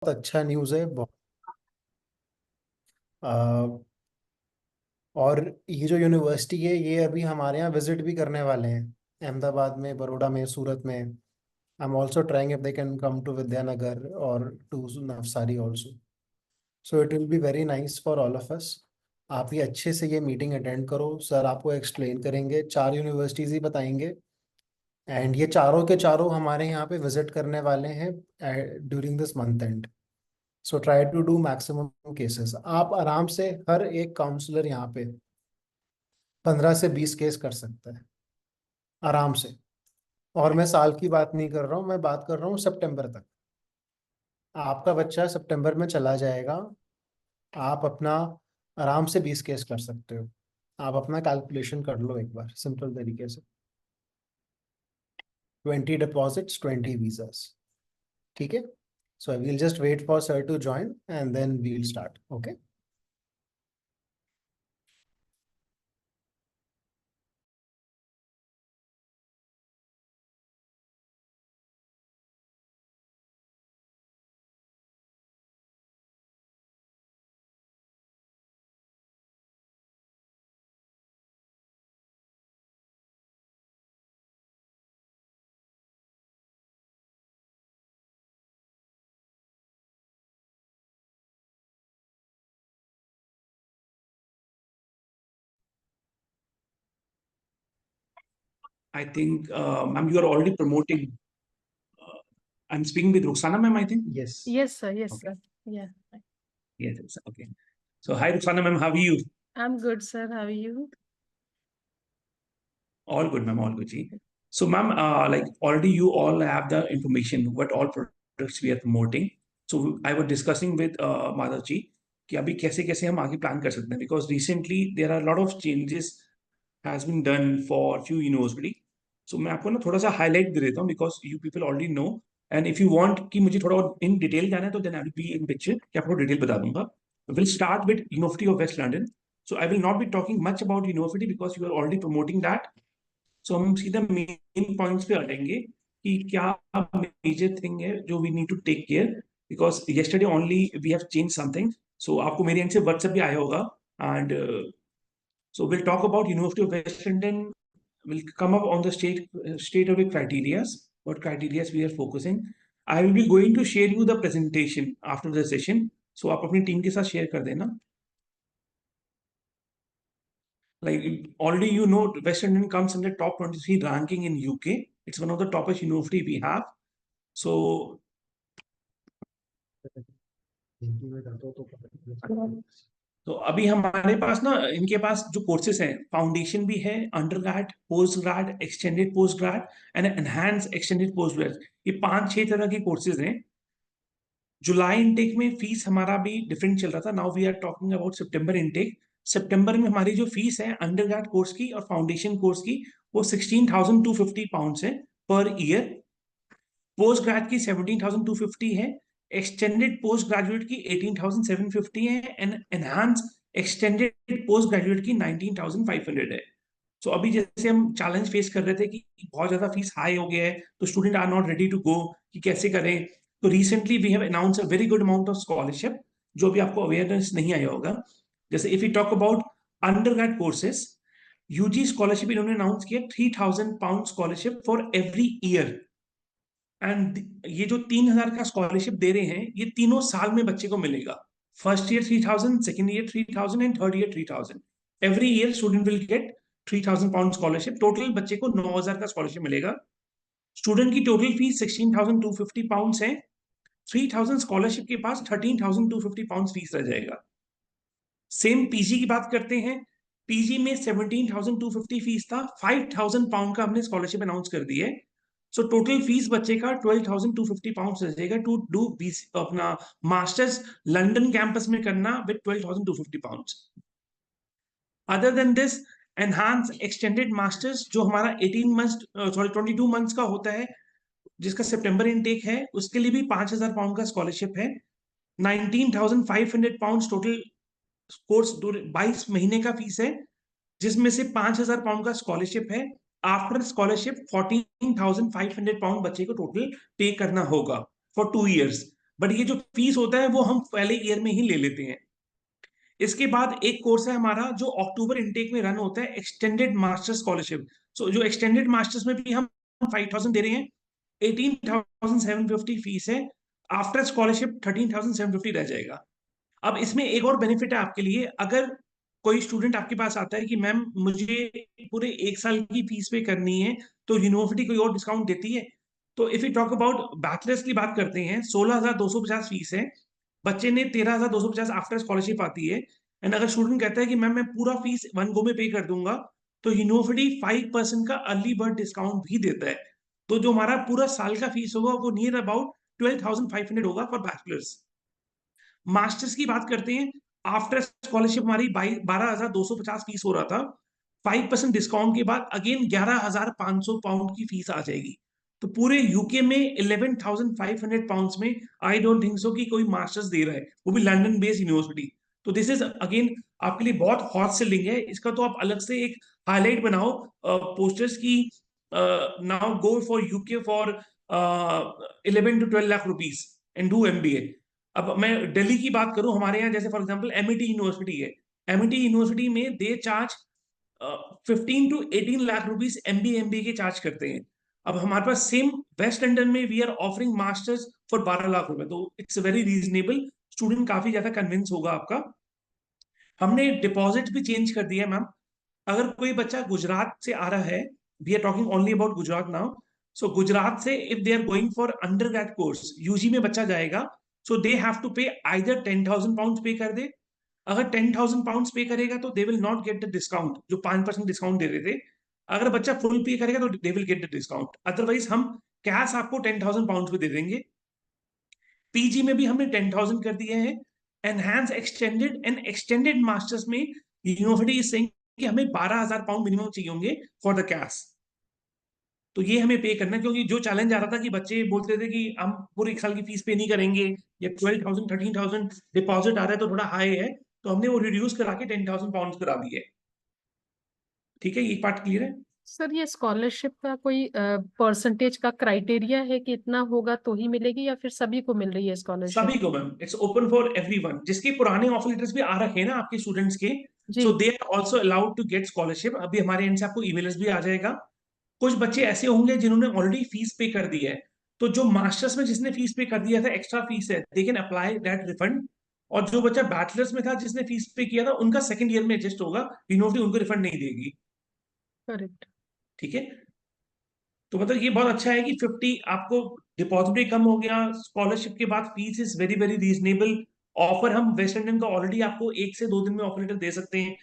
अच्छा न्यूज़ है बहुत। अ, और ये जो यूनिवर्सिटी है ये अभी हमारे यहाँ विजिट भी करने वाले हैं, अहमदाबाद में, बड़ौदा में, सूरत में। I am also trying if they can come to Vidyanagar और to Navsari also. So it will be very nice for all of us. आप ये अच्छे से ये मीटिंग अटेंड करो, सर आपको एक्सप्लेन करेंगे, 4 यूनिवर्सिटीज़ ही बताएंगे। एंड ये चारों के चारों हमारे यहाँ पे विजिट करने वाले हैं during this month end. So try to do maximum cases. आप आराम से हर एक काउंसलर यहाँ पे 15 से 20 केस कर सकता है आराम से। और मैं साल की बात नहीं कर रहा हूँ, मैं बात कर रहा हूँ सितंबर तक। आपका बच्चा सितंबर में चला जाएगा, आप अपना आराम से 20 केस कर सकते हो। आप अपना कैलकुलेशन कर लो एक बार सिंपल तरीके से। 20 डिपॉजिट्स, 20 वीजास। ठीक है। So I will just wait for sir to join and then we will start. Okay. I think, ma'am, you are already promoting. I'm speaking with Ruxana, ma'am, I think. Yes. Yes, sir. Yes, Okay. sir. Yeah. Yes, yes, okay. So, hi, Ruxana, ma'am, how are you? I'm good, sir. How are you? All good, ma'am, all good, ji. So, ma'am, like already you all have the information what all products we are promoting. So, I was discussing with Madhav ji कि अभी कैसे कैसे हम आगे plan कर सकते हैं, because recently there are a lot of changes has been done for few university. So मैं आपको ना थोड़ा सा highlight दे देता हूँ because you people already know, and if you want कि मुझे थोड़ा और in detail जाना है तो then I will be in picture कि आपको detail बता दूंगा. We'll start with University of West London. So I will not be talking much about university because you are already promoting that. So हम सीधा main points पे हटेंगे कि क्या मेजर थिंग है जो we need to take care, because yesterday only we have change something. So आपको मेरे एंड से व्हाट्सएप भी आया होगा. And so we'll talk about University of West London. We'll come up on the state of the criterias, what criterias we are focusing. I will be going to share you the presentation after the session. So आप अपनी team के साथ share कर देना. Like already you know, West London comes in the top 23 ranking in UK. It's one of the toppest university we have. So तो अभी हमारे पास ना इनके पास जो कोर्सेज हैं, फाउंडेशन भी है, under grade, post grade, extended post grade and enhance extended post grade. ये 5-6 तरह के कोर्सेज हैं. जुलाई इनटेक में फीस हमारा भी डिफरेंट चल रहा था. Now we are talking about September intake. सितंबर में हमारी जो फीस है अंडर ग्रेड कोर्स की और फाउंडेशन कोर्स की, वो 16,250 पाउंड है पर ईयर. पोस्ट ग्रेड की 17,250 है. एक्सटेंडेड पोस्ट ग्रेजुएट की 18,750 है and enhance extended post graduate की 19,500 है. सो अभी जैसे हम चैलेंज फेस कर रहे थे कि बहुत ज्यादा फीस हाई हो गया है तो student are not ready to go कि कैसे करें. तो recently we have announce a very good amount of scholarship जो भी आपको अवेयरनेस नहीं आया होगा. जैसे if you talk about under grade courses, UG scholarship इन्होंने अनाउंस किया 3,000 pound scholarship for every year. And ये जो 3,000 का स्कॉलरशिप दे रहे हैं ये तीनों साल में बच्चे को मिलेगा. First year 3,000, second year 3,000 and third year 3,000. Every year student will get 3,000 pound scholarship. Total बच्चे को 9,000 का स्कॉलरशिप मिलेगा. स्टूडेंट की टोटल फीस 16,250 पाउंड है. 3,000 स्कॉलरशिप के पास 13,250 पाउंड फीस रह जाएगा. सेम पीजी की बात करते हैं. पीजी में 17,250 फीस था, 5,000 पाउंड का हमने स्कॉलरशिप अनाउंस कर दी है. सो टोटल फीस बच्चे का 12,250 पाउंड रहेगा टू डू अपना मास्टर्स लंदन कैंपस में करना with 12,250 pound. Other than this, enhance extended masters जो हमारा 22 मंथ्स का होता है, जिसका सितंबर इनटेक है, उसके लिए भी 5,000 पाउंड का स्कॉलरशिप है. 19,500 पाउंड टोटल कोर्स 22 महीने का फीस है, जिसमें से 5,000 पाउंड का स्कॉलरशिप है. आफ्टर स्कॉलरशिप 14,500 पाउंड बच्चे को टोटल पे करना होगा फॉर 2 years. बट ये जो फीस होता है वो हम पहले ईयर में ही ले लेते हैं। इसके बाद एक कोर्स है हमारा जो अक्टूबर इनटेक में रन होता है, एक्सटेंडेड मास्टर स्कॉलरशिप। सो जो एक्सटेंडेड मास्टर्स में भी हम 5,000 दे रहे हैं, 18,750 फीस है, आफ्टर स्कॉलरशिप 13,750 रह जाएगा। अब इसमें एक और बेनिफिट है आपके लिए, अगर कोई स्टूडेंट आपके पास आता है कि मैम मुझे पूरे एक साल की फीस पे करनी है, तो यूनिवर्सिटी कोई और डिस्काउंट देती है? तो if you talk about bachelors की बात करते हैं, 16,250 फीस है, बच्चे ने 13,250 आफ्टर स्कॉलरशिप आती है। एंड अगर स्टूडेंट कहता है कि मैम मैं पूरा फीस वन गो में पे कर दूंगा, तो यूनिवर्सिटी 5% का अर्ली बर्ड डिस्काउंट भी देता है। तो जो हमारा पूरा साल का फीस होगा वो नियर अबाउट 12,500 होगा फॉर बैचलर्स। मास्टर्स की बात करते हैं, आफ्टर स्कॉलरशिप हमारी 12,250 फीस हो रहा था, 5% डिस्काउंट के बाद अगेन 11,500 पाउंड की फीस आ जाएगी। तो पूरे यूके में 11,500 पाउंड्स में आई डोंट थिंक सो कि कोई मास्टर्स दे रहा है, वो भी लंदन बेस्ड यूनिवर्सिटी। तो दिस इज अगेन आपके लिए बहुत हॉट सेलिंग है, इसका तो आप अलग से एक हाईलाइट बनाओ पोस्टर्स की। Now go for UK for 11 to 12 lakh rupees and do MBA. अब मैं दिल्ली की बात करूं, हमारे यहाँ जैसे फॉर एग्जांपल एमिटी यूनिवर्सिटी है, एमिटी यूनिवर्सिटी में they charge 15 to 18 lakh rupees MBA के चार्ज करते हैं। अब हमारे पास सेम वेस्ट लंदन में we are offering masters for 12 lakh रुपए, तो इट्स वेरी रीजनेबल, स्टूडेंट काफी ज्यादा कन्विंस होगा आपका। हमने डिपॉजिट भी चेंज कर दिया मैम। अगर कोई बच्चा गुजरात से आ रहा है, we are talking only about Gujarat now, so Gujarat से if they are going for under grade course, UG में बच्चा जाएगा, so they have to pay either 10,000 pound pay कर दे। अगर 10,000 पाउंड पे करेगा तो they will not get the discount, जो 5% डिस्काउंट दे रहे थे। अगर बच्चा फुल पे करेगा तो they will get the discount, otherwise हम कैश आपको 10,000 पाउंड पे दे देंगे। पीजी में भी हमने 10,000 कर दिए हैं। Enhance extended and extended masters में यूनिवर्सिटी इज सेइंग कि हमें 12,000 पाउंड मिनिमम चाहिए होंगे फॉर द कैश। तो ये हमें पे करना है, क्योंकि जो चैलेंज आ रहा था कि बच्चे बोलते थे कि हम पूरे एक साल की फीस पे नहीं करेंगे, या 12,000 13,000 डिपॉजिट आ रहा है तो थोड़ा हाई है, तो हमने वो रिड्यूस करा के 10,000 पाउंड करा दिए। ठीक है, ये पार्ट क्लियर है? सर ये स्कॉलरशिप का कोई परसेंटेज का क्राइटेरिया है कि इतना होगा तो ही मिलेगी, या फिर सभी को मिल रही है स्कॉलरशिप? सभी को ma'am, it's open for everyone. जिसके पुराने ऑफर लेटर्स भी आ रखे हैं ना आपके स्टूडेंट्स के, जी। So they are also allowed to get scholarship. अभी हमारे एंड से आपको ईमेल्स भी आ जाएगा। कुछ बच्चे ऐसे होंगे जिन्होंने ऑलरेडी फीस पे कर दी है, तो जो मास्टर्स में जिसने फीस पे कर दिया था, एक्स्ट्रा फीस है, they can apply that refund. और जो बच्चा बैचलर्स में था जिसने फीस पे किया था, उनका सेकंड ईयर में एडजस्ट होगा, यूनिवर्सिटी उनको रिफंड नहीं देगी। करेक्ट। ठीक है, तो मतलब ये बहुत अच्छा है कि 50 आपको डिपॉजिट भी कम हो गया, स्कॉलरशिप के बाद fees is very very reasonable. Offer हम वेस्ट इंडियन का ऑलरेडी आपको 1 से 2 दिन में ऑफर लेटर दे सकते हैं,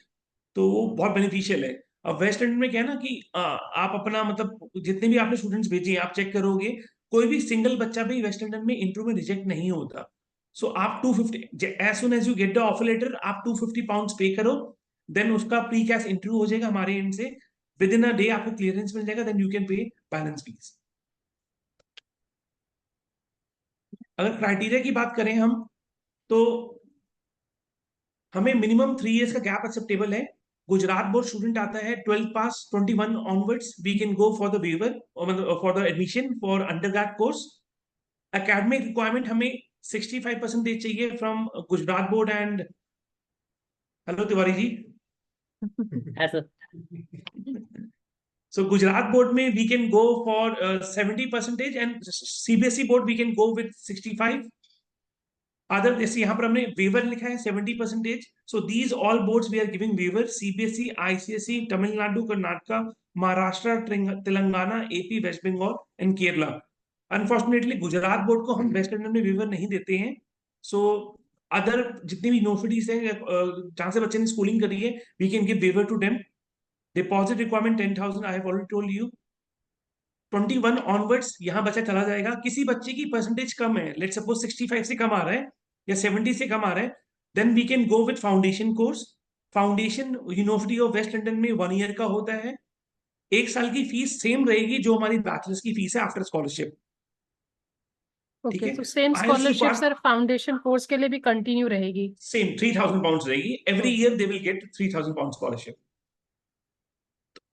तो वो बहुत बेनिफिशियल है। अब वेस्ट इंडियन में क्या है ना कि आप अपना मतलब जितने भी आपने स्टूडेंट्स भेजे हैं, आप चेक करोगे, कोई भी सिंगल बच्चा भी वेस्ट इंडियन में इंटरव्यू में रिजेक्ट नहीं होता। सो आप 250 as soon as you get the offer letter, आप 250 पाउंड पे करो, देन उसका प्री कैश इंटरव्यू हो जाएगा हमारे एंड से, विद इन अ डे आपको क्लियरेंस मिल जाएगा, then you can pay balance fees. अगर क्राइटेरिया की बात करें हम, तो हमें मिनिमम 3 इयर्स का गैप एक्सेप्टेबल है। गुजरात बोर्ड स्टूडेंट आता है 12 pass 21 onwards, we can go for the waiver, मतलब for the admission for undergrad course. Academic requirement हमें 65% चाहिए from Gujarat board and, hello Tiwari ji. ऐसा सो गुजरात बोर्ड में we can go for 70% and CBSE board we can go with 65। Other जैसे यहाँ पर हमने waiver लिखा है 70%। So these all boards we are giving waiver, CBSE, ICSE, Tamil Nadu, Karnataka, Maharashtra, Telangana, AP, West Bengal and Kerala. Unfortunately Gujarat board को हम वेस्ट इंडियन में वेवर नहीं देते हैं। सो अदर जितनी भी यूनिवर्सिटीज है जहां से बच्चे ने स्कूलिंग करी है, we can give waiver to them. Deposit requirement 10,000, I have already told you. 21 onwards यहाँ बच्चा चला जाएगा। किसी बच्चे की परसेंटेज कम है, लेट्स सपोज 65 से कम आ रहा है या 70 से कम आ रहा है, then we can go with foundation course. Foundation university of West London में 1 ईयर का होता है। 1 साल की फीस सेम रहेगी जो हमारी बैचलर्स की फीस है आफ्टर स्कॉलरशिप। ठीक ओके, है, तो same scholarship sir foundation course के लिए भी कंटिन्यू रहेगी? सेम 3,000 पाउंड रहेगी, every year they will get 3,000 pound scholarship.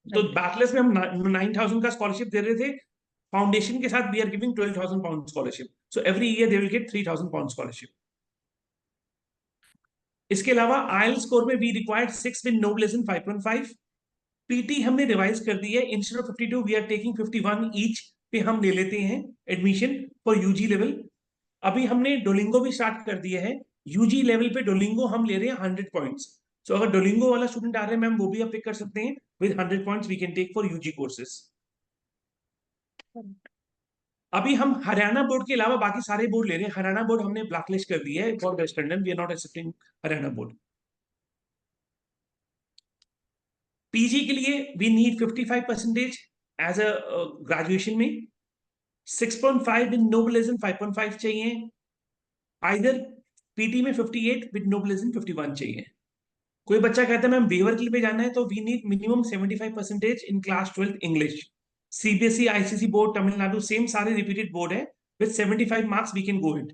तो बैचलर्स में हम 9,000 का स्कॉलरशिप दे रहे थे, फाउंडेशन के साथ we are giving 12,000 pound scholarship. So every year they will get 3,000 pound scholarship. इसके अलावा IELTS स्कोर में we required 6 with no less than 5.5. PT हमने रिवाइज कर दी है, instead of 52 we are taking 51 each पे हम ले लेते हैं एडमिशन फॉर यूजी लेवल। अभी हमने डोलिंगो भी स्टार्ट कर दिया है, यूजी लेवल पे डोलिंगो हम ले रहे हैं 100 पॉइंट्स। सो अगर डोलिंगो वाला स्टूडेंट आ रहे हैं मैम, वो भी आप पिक कर सकते हैं, with 100 points we can take for UG courses. अभी हम हरियाणा बोर्ड के अलावा बाकी सारे बोर्ड ले रहे हैं। हरियाणा बोर्ड हमने ब्लैकलिस्ट कर दिया है for West London, we are not accepting Haryana board. PG के लिए we need 55% as a graduation में, 6.5 विद नो लेस देन 5.5 चाहिए, आइदर पीटी में 58 विद नो लेस देन 51 चाहिए। कोई बच्चा कहता है मैम वेवर के लिए भी जाना है, तो we need minimum 75% in class 12 English. CBSE, ICC board, Tamil Nadu same सारे रिपीटेड बोर्ड है, with 75 marks we can go it.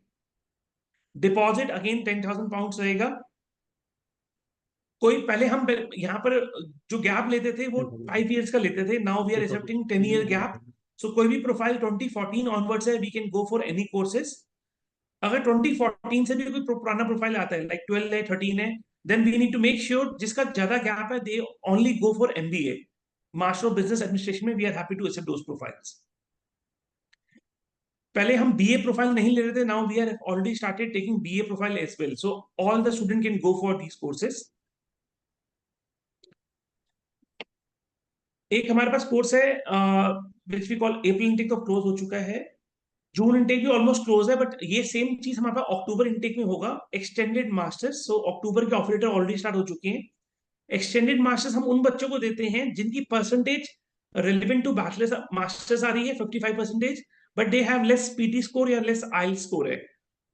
Deposit again 10,000 pound रहेगा। कोई पहले हम यहाँ पर जो गैप लेते थे वो 5 इयर्स का लेते थे, now we are accepting 10 year gap. So कोई भी प्रोफाइल 2014 ऑनवर्ड्स है, we can go for any courses. अगर 2014 से भी कोई पुराना प्रोफाइल आता है, लाइक 12 है, 13 है, then we need to make sure जिसका ज्यादा गैप है they only go for MBA, master of business administration में we are happy to accept those profiles. पहले हम बीए प्रोफाइल नहीं ले रहे थे, now we are already started taking BA profile as well, so all the student can go for these courses. एक हमारे पास कोर्स है which we call April intake, तो क्लोज हो चुका है। जून इनटेक भी ऑलमोस्ट क्लोज है, बट ये सेम चीज हमारे पास अक्टूबर इनटेक में होगा, एक्सटेंडेड मास्टर्स। सो अक्टूबर के ऑफर लेटर ऑलरेडी स्टार्ट हो चुके हैं। एक्सटेंडेड मास्टर्स हम उन बच्चों को देते हैं जिनकी percentage relevant to bachelors masters आ रही है 55%, but they have less PT score या लेस आइल्स स्कोर है।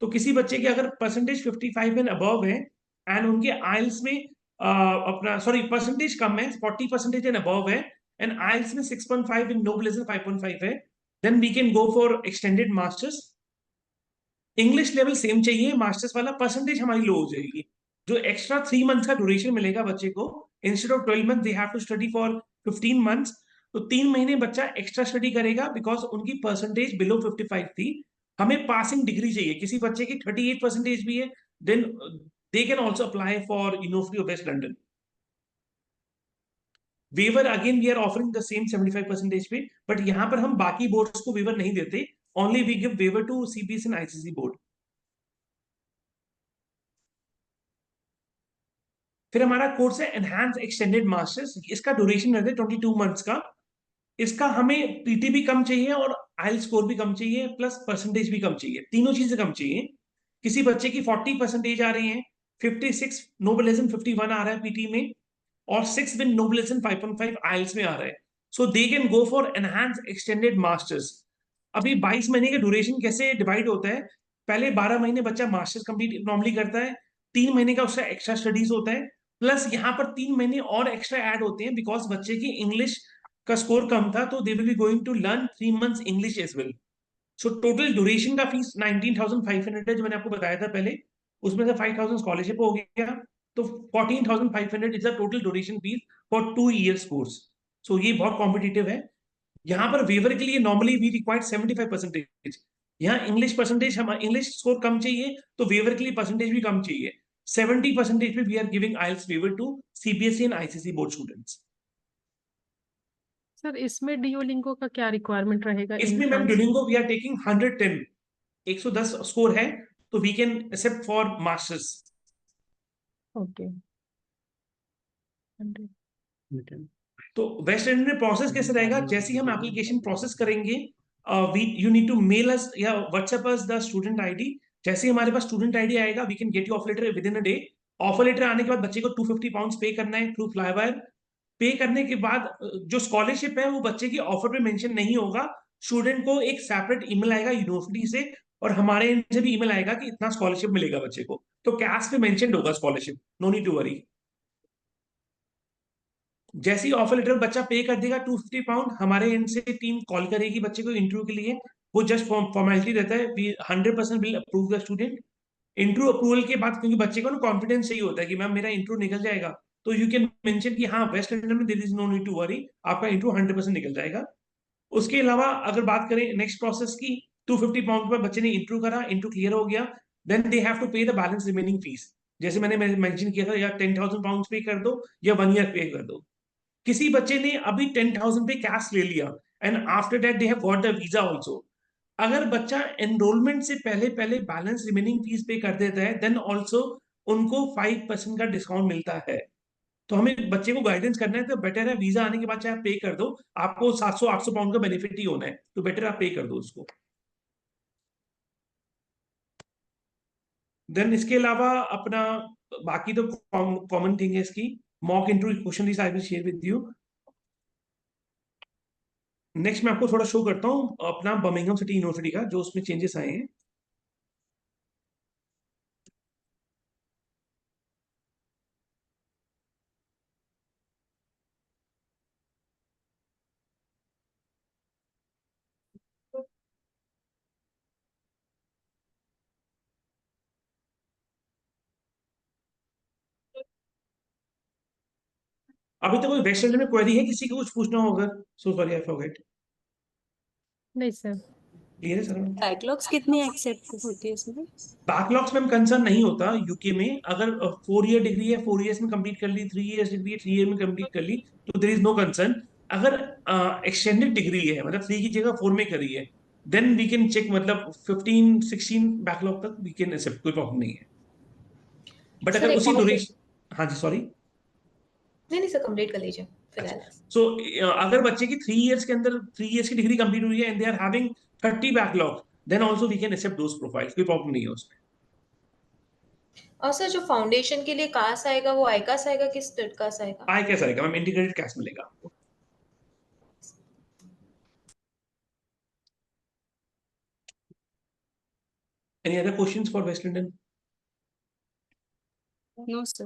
तो किसी बच्चे की अगर परसेंटेज 55 एंड अबव है एंड उनके आइल्स में अपना सॉरी परसेंटेज कम है, 40% एंड अबव है, एंड आइल्स में 6.5 इन नो लेस देन 5.5 है, then we can go for extended masters. English level same चाहिए, मास्टर्स वाला परसेंटेज हमारी लो हो जाएगी। जो एक्स्ट्रा 3 मंथ्स का ड्यूरेशन मिलेगा बच्चे को, instead of 12 month they have to study for 15 months, तो 3 महीने बच्चा एक्स्ट्रा स्टडी करेगा बिकॉज उनकी परसेंटेज बिलो 55 थी। हमें पासिंग डिग्री चाहिए, किसी बच्चे की 38% भी है, then they can also apply for University of West London. Waiver again we are offering the same 75% पे, बट यहां पर हम बाकी बोर्ड्स को वेवर नहीं देते, only we give waiver to CBSE and ICC board. फिर हमारा कोर्स है एनहांस एक्सटेंडेड मास्टर्स, इसका ड्यूरेशन रहता है 22 मंथ्स का। इसका हमें पीटी भी कम चाहिए और आइल स्कोर भी कम चाहिए, प्लस परसेंटेज भी कम चाहिए, तीनों चीजें कम चाहिए। किसी बच्चे की 40% आ रही है, 56 नो लेस देन 51 आ रहा है पीटी में, और 6 with no less than 5.5 IELTS में आ रहा है, so they can go for enhance extended masters. अभी 22 महीने का ड्यूरेशन कैसे डिवाइड होता है, पहले 12 महीने बच्चा मास्टर्स कंप्लीट नॉर्मली करता है, 3 महीने का उसका एक्स्ट्रा स्टडीज होता है, प्लस यहाँ पर 3 महीने और एक्स्ट्रा ऐड होते हैं बिकॉज बच्चे की इंग्लिश का स्कोर कम था, तो they will be going to learn 3 months English as well. So total duration का फीस 19,500 है, जो मैंने आपको बताया था पहले, उसमें से 5,000 स्कॉलरशिप हो गया, तो 14,500 is the total duration fees for 2 years course. So ये बहुत कॉम्पिटिटिव है। यहाँ पर वेवर के लिए नॉर्मली वी रिक्वायर्ड 75%, यहाँ इंग्लिश परसेंटेज, हम इंग्लिश स्कोर कम चाहिए तो वेवर के लिए परसेंटेज भी कम चाहिए। 70% पे we are giving IELTS waiver to CBSE and ICC board students. Sir इसमें डियोलिंगो का क्या रिक्वायरमेंट रहेगा? इसमें ma'am Duolingo we are taking 110, 110 score है, तो we can accept for masters. Okay. तो वेस्ट इंडीज में प्रोसेस कैसे रहेगा, जैसे ही हम एप्लीकेशन प्रोसेस करेंगे, you need to mail us या WhatsApp us the student ID. जैसे ही हमारे पास स्टूडेंट आईडी आएगा, we can get you offer letter with in a day. Offer letter आने के बाद बच्चे को 250 पाउंड पे करना है थ्रू फ्लाईवायर। पे करने के बाद जो स्कॉलरशिप है वो बच्चे की ऑफर पे मेंशन नहीं होगा, स्टूडेंट को एक सेपरेट ईमेल आएगा यूनिवर्सिटी से, और हमारे एंड से भी ईमेल आएगा कि इतना स्कॉलरशिप मिलेगा बच्चे को, तो कैश पे मेंशन होगा scholarship, no need to worry. जैसे ही ऑफर लेटर बच्चा पे कर देगा 250 पाउंड, हमारे एंड से टीम कॉल करेगी बच्चे को इंटरव्यू के लिए, वो जस्ट फॉर्मेलिटी रहता है, we 100% will approve the student. Interview approval के बाद, क्योंकि बच्चे को ना कॉन्फिडेंस चाहिए होता है कि मैम मेरा इंटरव्यू निकल जाएगा, तो यू कैन मेंशन कि हाँ वेस्ट लंडन में there is no need to worry, आपका इंटरव्यू 100% निकल जाएगा। उसके अलावा अगर बात करें नेक्स्ट प्रोसेस की, £250 पर बच्चे ने इंटरव्यू करा, इंटरव्यू क्लियर हो गया, देन दे हैव टू पे द बैलेंस रिमेनिंग फीस। जैसे मैंने मेंशन किया था, या £10,000 पे कर दो या 1 ईयर पे कर दो। किसी बच्चे ने अभी 10,000 पे कैश ले लिया and after that they have got the visa also. अगर बच्चा एनरोलमेंट से पहले पहले बैलेंस रिमेनिंग फीस पे कर देता है, देन ऑल्सो उनको 5% का डिस्काउंट मिलता है। तो हमें बच्चे को गाइडेंस करना है, तो बेटर है वीजा आने के बाद चाहे आप पे कर दो, आपको 700-800 पाउंड का बेनिफिट ही होना है, तो बेटर आप पे कर दो उसको। देन इसके अलावा अपना बाकी तो कॉमन थिंग है इसकी, mock interview question I will share with you. Next मैं आपको थोड़ा शो करता हूँ अपना बर्मिंघम सिटी यूनिवर्सिटी का, जो उसमें चेंजेस आए हैं। अभी तो कोई वेस्टर्न में क्वेरी है किसी को कुछ पूछना होगा? So sorry I forget. नहीं सर। क्लियर है सर? बैकलॉग्स कितनी एक्सेप्ट होती है इसमें? बैकलॉग्स में कंसर्न नहीं होता यूके में। अगर 4 ईयर डिग्री है, 4 ईयर्स में कंप्लीट कर ली, 3 ईयर्स डिग्री है, 3 ईयर में कंप्लीट कर ली, तो देयर इज नो कंसर्न। अगर एक्सटेंडेड डिग्री है, मतलब 3 की जगह 4 में करी है, देन वी कैन चेक, मतलब 15-16 बैकलॉग तक वी कैन एक्सेप्ट, कोई प्रॉब्लम नहीं है। बट सर अगर एक उसी और ड्यूरेशन, हाँ जी सॉरी, नहीं नहीं सर कंप्लीट कर लीजिए फिलहाल। सो अगर बच्चे की 3 ईयर्स के अंदर 3 ईयर्स की डिग्री कंप्लीट हुई है and they are having 30 backlog, then also we can accept those profiles, कोई प्रॉब्लम नहीं है उसमें। और सर जो फाउंडेशन के लिए कास आएगा वो आईकास आएगा कि स्टेट कास आएगा? आई कैसा आएगा मैम? इंटीग्रेटेड कैश मिलेगा आपको। Any other questions for West London? No sir.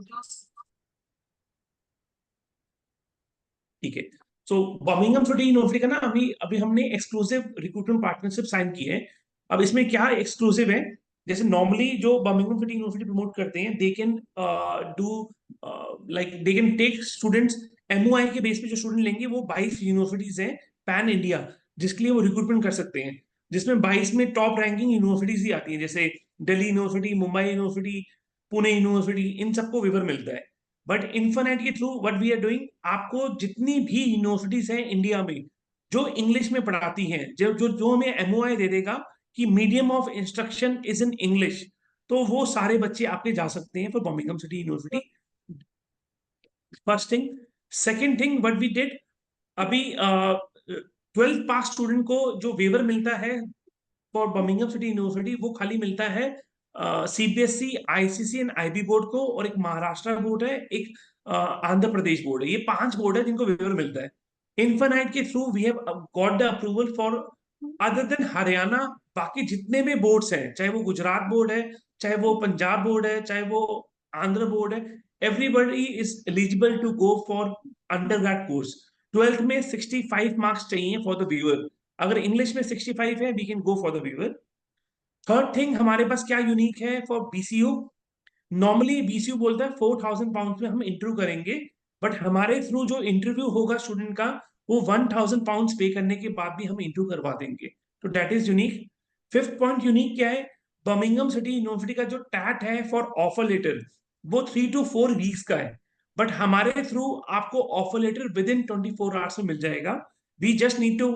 ठीक है। सो बर्मिंघम सिटी यूनिवर्सिटी का ना अभी हमने एक्सक्लूसिव रिक्रूटमेंट पार्टनरशिप साइन की है। अब इसमें क्या एक्सक्लूसिव है, जैसे नॉर्मली जो बर्मिंघम सिटी यूनिवर्सिटी प्रमोट करते हैं, they can do like they can take students, MOI के बेस पे जो स्टूडेंट लेंगे वो 22 यूनिवर्सिटीज हैं पैन इंडिया, जिसके लिए वो रिक्रूटमेंट कर सकते हैं, जिसमें 22 में टॉप रैंकिंग यूनिवर्सिटीज ही आती हैं, जैसे Delhi university, Mumbai university, Pune university, इन सबको वेवर मिलता है। बट इन्फोनेट के through what we are doing, आपको जितनी भी यूनिवर्सिटीज हैं इंडिया में जो इंग्लिश में पढ़ाती हैं, जो हमें एमओआई दे देगा कि medium of instruction is in English, तो वो सारे बच्चे आपके जा सकते हैं for Birmingham city University. First thing. Second thing what we did, अभी 12th पास स्टूडेंट को जो वेवर मिलता है फॉर बर्मिंघम सिटी यूनिवर्सिटी, वो खाली मिलता है CBSE, ICC and IB board को, और एक महाराष्ट्र बोर्ड है, एक आंध्र प्रदेश बोर्ड है। ये 5 बोर्ड है जिनको वेवर मिलता है। इन्फोनाइट के through we have got the approval for other than Haryana, बाकी जितने भी बोर्ड्स हैं, चाहे वो गुजरात बोर्ड है, चाहे वो पंजाब बोर्ड है, चाहे वो आंध्र बोर्ड है, everybody is eligible to go for undergrad course. 12th में 65 मार्क्स चाहिए फॉर द व्यूअर। अगर इंग्लिश में 65 है, we can go for the waiver. Third thing, हमारे पास क्या यूनिक है फॉर बीसीयू, नॉर्मली बीसीयू बोलता है 4,000 पाउंड में हम इंटरव्यू करेंगे, बट हमारे थ्रू जो इंटरव्यू होगा स्टूडेंट का, वो 1,000 पाउंड पे करने के बाद भी हम इंटरव्यू करवा देंगे, तो that is unique. Fifth point unique क्या है, बर्मिंघम सिटी यूनिवर्सिटी का जो टैट है फॉर ऑफर लेटर, वो 3 to 4 वीक्स का है, बट हमारे थ्रू आपको offer letter within 24 hours में मिल जाएगा। We just need to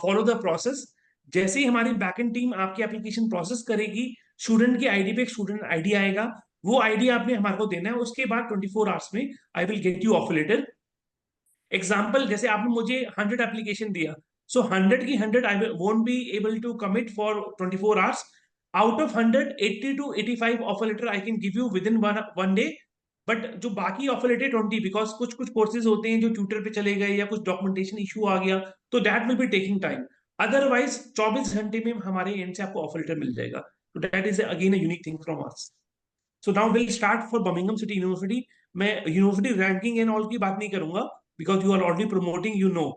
follow the process. जैसे ही हमारी बैकएंड टीम आपकी एप्लीकेशन प्रोसेस करेगी, स्टूडेंट की आईडी पे एक स्टूडेंट आईडी आएगा, वो आईडी आपने हमारे को देना है, उसके बाद 24 आवर्स में I will get you offer letter. Example, जैसे आपने मुझे 100 एप्लीकेशन दिया, सो 100 की 100 I won't be able to commit for 24 hours. Out of 100, 80 to 85 offer letter I can give you within one day. But जो बाकी offer letter 20, because कुछ कुछ courses होते हैं जो ट्यूटर पे चले गए या कुछ डॉक्यूमेंटेशन इशू आ गया, तो that will be taking time. Otherwise 24 घंटे में हमारे एंड से आपको ऑफर लेटर मिल जाएगा, तो that is again a unique thing from us. So now will start for Birmingham city University. मैं यूनिवर्सिटी रैंकिंग एंड ऑल की बात नहीं करूंगा, because you are already promoting, you know.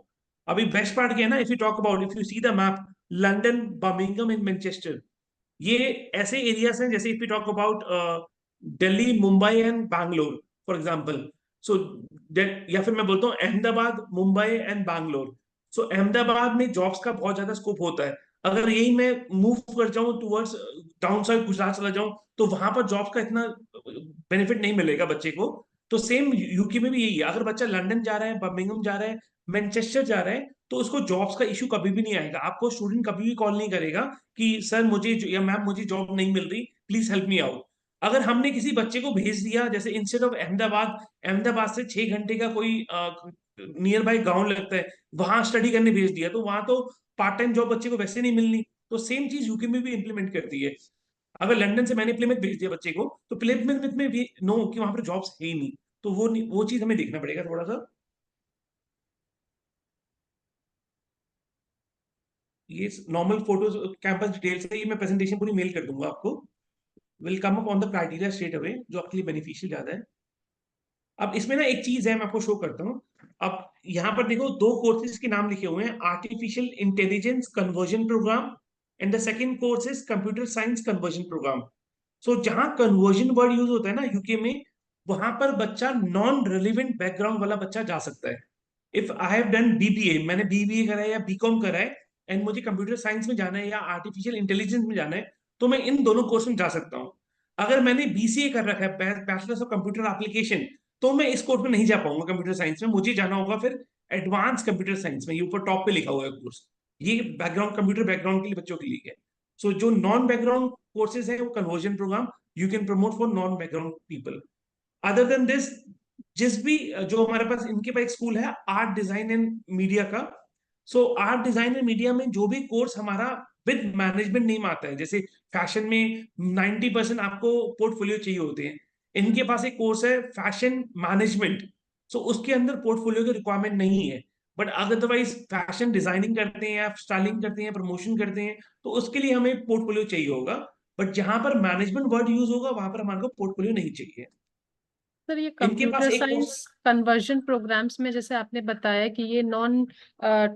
अभी बेस्ट पार्ट क्या है ना, if you talk about, if you see the map, London, Birmingham and Manchester, ये ऐसे एरियाज हैं, जैसे if you talk about Delhi, Mumbai and Bangalore for example, सो या फिर मैं बोलता हूँ अहमदाबाद, मुंबई एंड बैंगलोर। सो अहमदाबाद में जॉब्स का बहुत ज्यादा स्कोप होता है। अगर यही मैं मूव कर जाऊं टुवर्ड्स डाउन साउथ गुजरात चला जाऊं तो वहां पर जॉब का इतना बेनिफिट नहीं मिलेगा बच्चे को। तो सेम यूके में भी यही है, अगर बच्चा लंदन जा रहा है, बर्मिंघम जा रहा है, मैनचेस्टर जा रहा है, तो उसको जॉब्स का इशू कभी भी नहीं आएगा। आपको स्टूडेंट कभी भी कॉल नहीं करेगा कि सर मुझे या मैम मुझे जॉब नहीं मिल रही, प्लीज हेल्प मी आउट। अगर हमने किसी बच्चे को भेज दिया जैसे इंस्टेड ऑफ अहमदाबाद, अहमदाबाद से 6 घंटे का कोई नियर बाय गाँव लगता है, वहां स्टडी करने भेज दिया, तो वहां तो पार्ट टाइम जॉब बच्चे को वैसे नहीं मिलनी। तो सेम चीज यूके में भी इंप्लीमेंट करती है। अगर लंदन से मैंने प्लेमेथ भेज दिया बच्चे को, तो प्लेमेथ में भी नो कि वहां पर जॉब्स है ही नहीं। तो वो चीज हमें देखना पड़ेगा थोड़ा सा। ये नॉर्मल फोटोज कैंपस डिटेल्स है, ये मैं प्रेजेंटेशन पूरी मेल कर दूंगा आपको। Will come up on the criteria straight away जो आपके लिए बेनिफिशियल ज्यादा है। अब इसमें ना एक चीज है, मैं आपको शो करता हूँ। अब यहाँ पर देखो दो कोर्सेज के नाम लिखे हुए हैं, artificial intelligence conversion program and the second course is computer science conversion program. So जहां कन्वर्जन वर्ड यूज होता है ना यूके में, वहां पर बच्चा नॉन रेलिवेंट बैकग्राउंड वाला बच्चा जा सकता है। If I have done BBA, मैंने बीबीए करा है या बीकॉम करा है, एंड मुझे कंप्यूटर साइंस में जाना है या आर्टिफिशियल इंटेलिजेंस में जाना है, तो मैं इन दोनों कोर्स में जा सकता हूँ। अगर मैंने बीसीए कर रखा है, बैचलर्स ऑफ कंप्यूटर एप्लीकेशन, तो मैं इस कोर्स में नहीं जा पाऊंगा कंप्यूटर साइंस में, मुझे जाना होगा फिर एडवांस कंप्यूटर साइंस में। ये ऊपर टॉप पे लिखा हुआ है कोर्स, ये बैकग्राउंड कंप्यूटर बैकग्राउंड के लिए बच्चों के लिए है। सो जो नॉन बैकग्राउंड कोर्सेज है वो conversion program you can promote for non background people. Other than this, जिस भी जो हमारे पास इनके पास एक स्कूल है आर्ट डिजाइन एंड मीडिया का। So art design and media में जो भी कोर्स हमारा विद मैनेजमेंट नेम आता है, जैसे फैशन में 90% आपको पोर्टफोलियो चाहिए होते हैं, इनके पास एक कोर्स है फैशन मैनेजमेंट। सो उसके अंदर पोर्टफोलियो की रिक्वायरमेंट नहीं है, बट अदरवाइज फैशन डिजाइनिंग करते हैं या स्टाइलिंग करते हैं, प्रमोशन करते हैं, तो उसके लिए हमें पोर्टफोलियो चाहिए होगा। बट जहां पर मैनेजमेंट वर्ड यूज होगा वहां पर हमारे को पोर्टफोलियो नहीं चाहिए। सर ये इनके पास कंप्यूटर एक कोर्स, साइंस कन्वर्जन प्रोग्राम्स में जैसे आपने बताया कि ये नॉन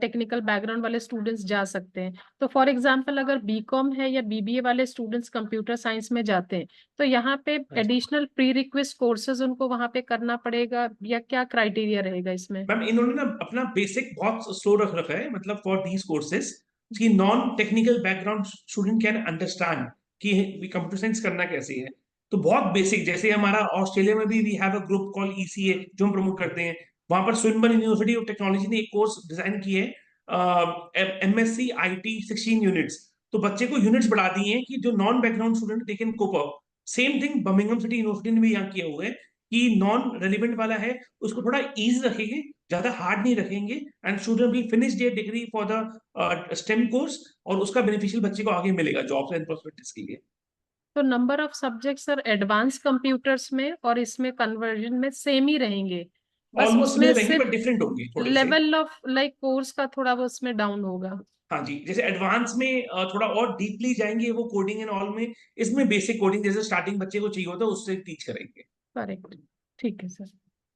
टेक्निकल बैकग्राउंड वाले स्टूडेंट्स जा सकते हैं, तो फॉर एग्जांपल अगर बीकॉम है या बीबीए वाले स्टूडेंट्स कंप्यूटर साइंस में जाते हैं, तो यहाँ पे एडिशनल प्री रिक्वेस्ट कोर्सेज उनको वहाँ पे करना पड़ेगा या क्या क्राइटेरिया रहेगा इसमें? मैम इन्होंने ना अपना बेसिक बहुत स्लो रख रखा है, मतलब फॉर दीज कोर्सेज कि non technical background student can understand कि कंप्यूटर साइंस करना कैसे है। तो बहुत बेसिक, जैसे हमारा ऑस्ट्रेलिया में भी we have a group call ECA जो हम प्रमोट करते हैं, वहां पर स्विनबर्न यूनिवर्सिटी ऑफ टेक्नोलॉजी ने एक कोर्स डिजाइन किए है, एमएससी आईटी 16 यूनिट्स। तो बच्चे को यूनिट्स बढ़ा दिए हैं कि जो non background student they can cope up. Same thing Birmingham city University ने भी यहाँ किया हुआ है कि नॉन रेलिवेंट वाला है उसको थोड़ा ईज रखेंगे, ज्यादा हार्ड नहीं रखेंगे, and student will finish there degree for the stem course, और उसका बेनिफिशियल बच्चे को आगे मिलेगा जॉब्स एंड प्रोस्पेक्ट्स के लिए। तो number of subject sir advance computers में और इसमें कन्वर्जन में सेम ही रहेंगे, बस ऑलमोस्ट उसमें सिमिलर रहेंगे सिर्फ बट डिफरेंट होंगे थोड़े से। लेवल ऑफ लाइक कोर्स का थोड़ा वो उसमें डाउन होगा। हाँ जी, जैसे एडवांस में थोड़ा और डीपली जाएंगे वो कोडिंग एंड ऑल में, इसमें बेसिक कोडिंग जैसे स्टार्टिंग बच्चे को चाहिए होता है उससे टीच करेंगे। करेक्ट, ठीक है सर।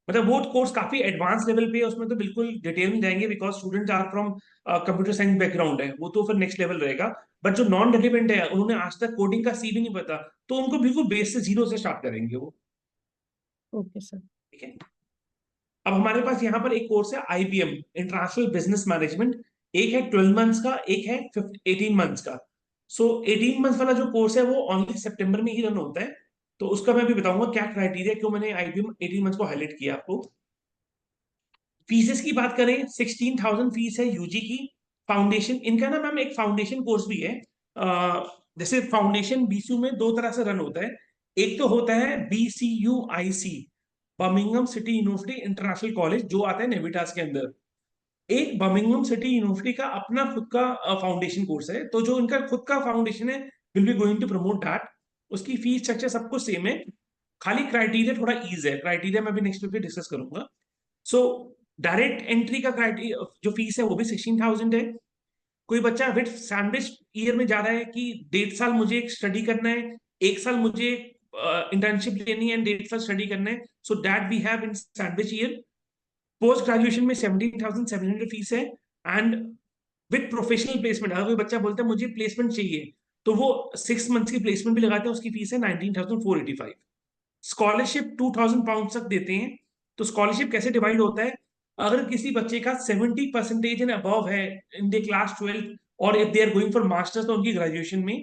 मतलब वो कोर्स काफी एडवांस लेवल पे है, उसमें तो बिल्कुल डिटेल में जाएंगे because students are from computer science background है, वो तो फिर नेक्स्ट लेवल रहेगा। बट जो नॉन रेलिवेंट है, उन्होंने आज तक कोडिंग का सी भी नहीं पता, तो उनको बिल्कुल बेस से जीरो से स्टार्ट करेंगे वो। Okay sir. ठीक है। अब हमारे पास यहाँ पर एक कोर्स है आईबीएम इंटरनेशनल बिजनेस मैनेजमेंट, एक है 12 मंथ्स का, एक है 18 मंथ्स का। सो 18 मंथ्स वाला जो कोर्स है वो ओनली सितंबर में ही रन होता है, तो उसका मैं भी बताऊंगा क्या क्राइटेरिया, क्यों मैंने आईबीएम 18 मंथ्स को हाईलाइट किया आपको। फीसेस की बात करें 16,000 फीस है यूजी की। फाउंडेशन इनका ना मैम एक फाउंडेशन कोर्स भी है, जैसे फाउंडेशन बीसीयू में दो तरह से रन होता है। एक तो होता है BCUIC, Birmingham city university international college, जो आता है नेविटास के अंदर। एक बर्मिंघम सिटी यूनिवर्सिटी का अपना खुद का फाउंडेशन कोर्स है, तो जो इनका खुद का फाउंडेशन है will be going to promote that. उसकी फीस स्ट्रक्चर सब कुछ सेम है, खाली क्राइटेरिया थोड़ा ईज है, क्राइटेरिया मैं भी नेक्स्ट वीक पे डिस्कस करूंगा। सो डायरेक्ट एंट्री का क्राइटेरिया जो फीस है वो भी 16,000 है। कोई बच्चा विद सैंडविच ईयर में जा रहा है कि 1.5 साल मुझे स्टडी करना है, 1 साल मुझे इंटर्नशिप लेनी है, 1.5 साल स्टडी करना है, so that we have in sandwich year. Post graduation में 17,700 फीस है, एंड विद प्रोफेशनल प्लेसमेंट अगर कोई बच्चा बोलता है मुझे प्लेसमेंट चाहिए, तो वो 6 मंथ्स की प्लेसमेंट भी लगाते हैं, उसकी फीस है 19,485। स्कॉलरशिप 2,000 पाउंड तक देते हैं। तो स्कॉलरशिप कैसे डिवाइड होता है, अगर किसी बच्चे का 70% एंड अबव है इन द क्लास 12 और if they are going for masters तो उनकी ग्रेजुएशन में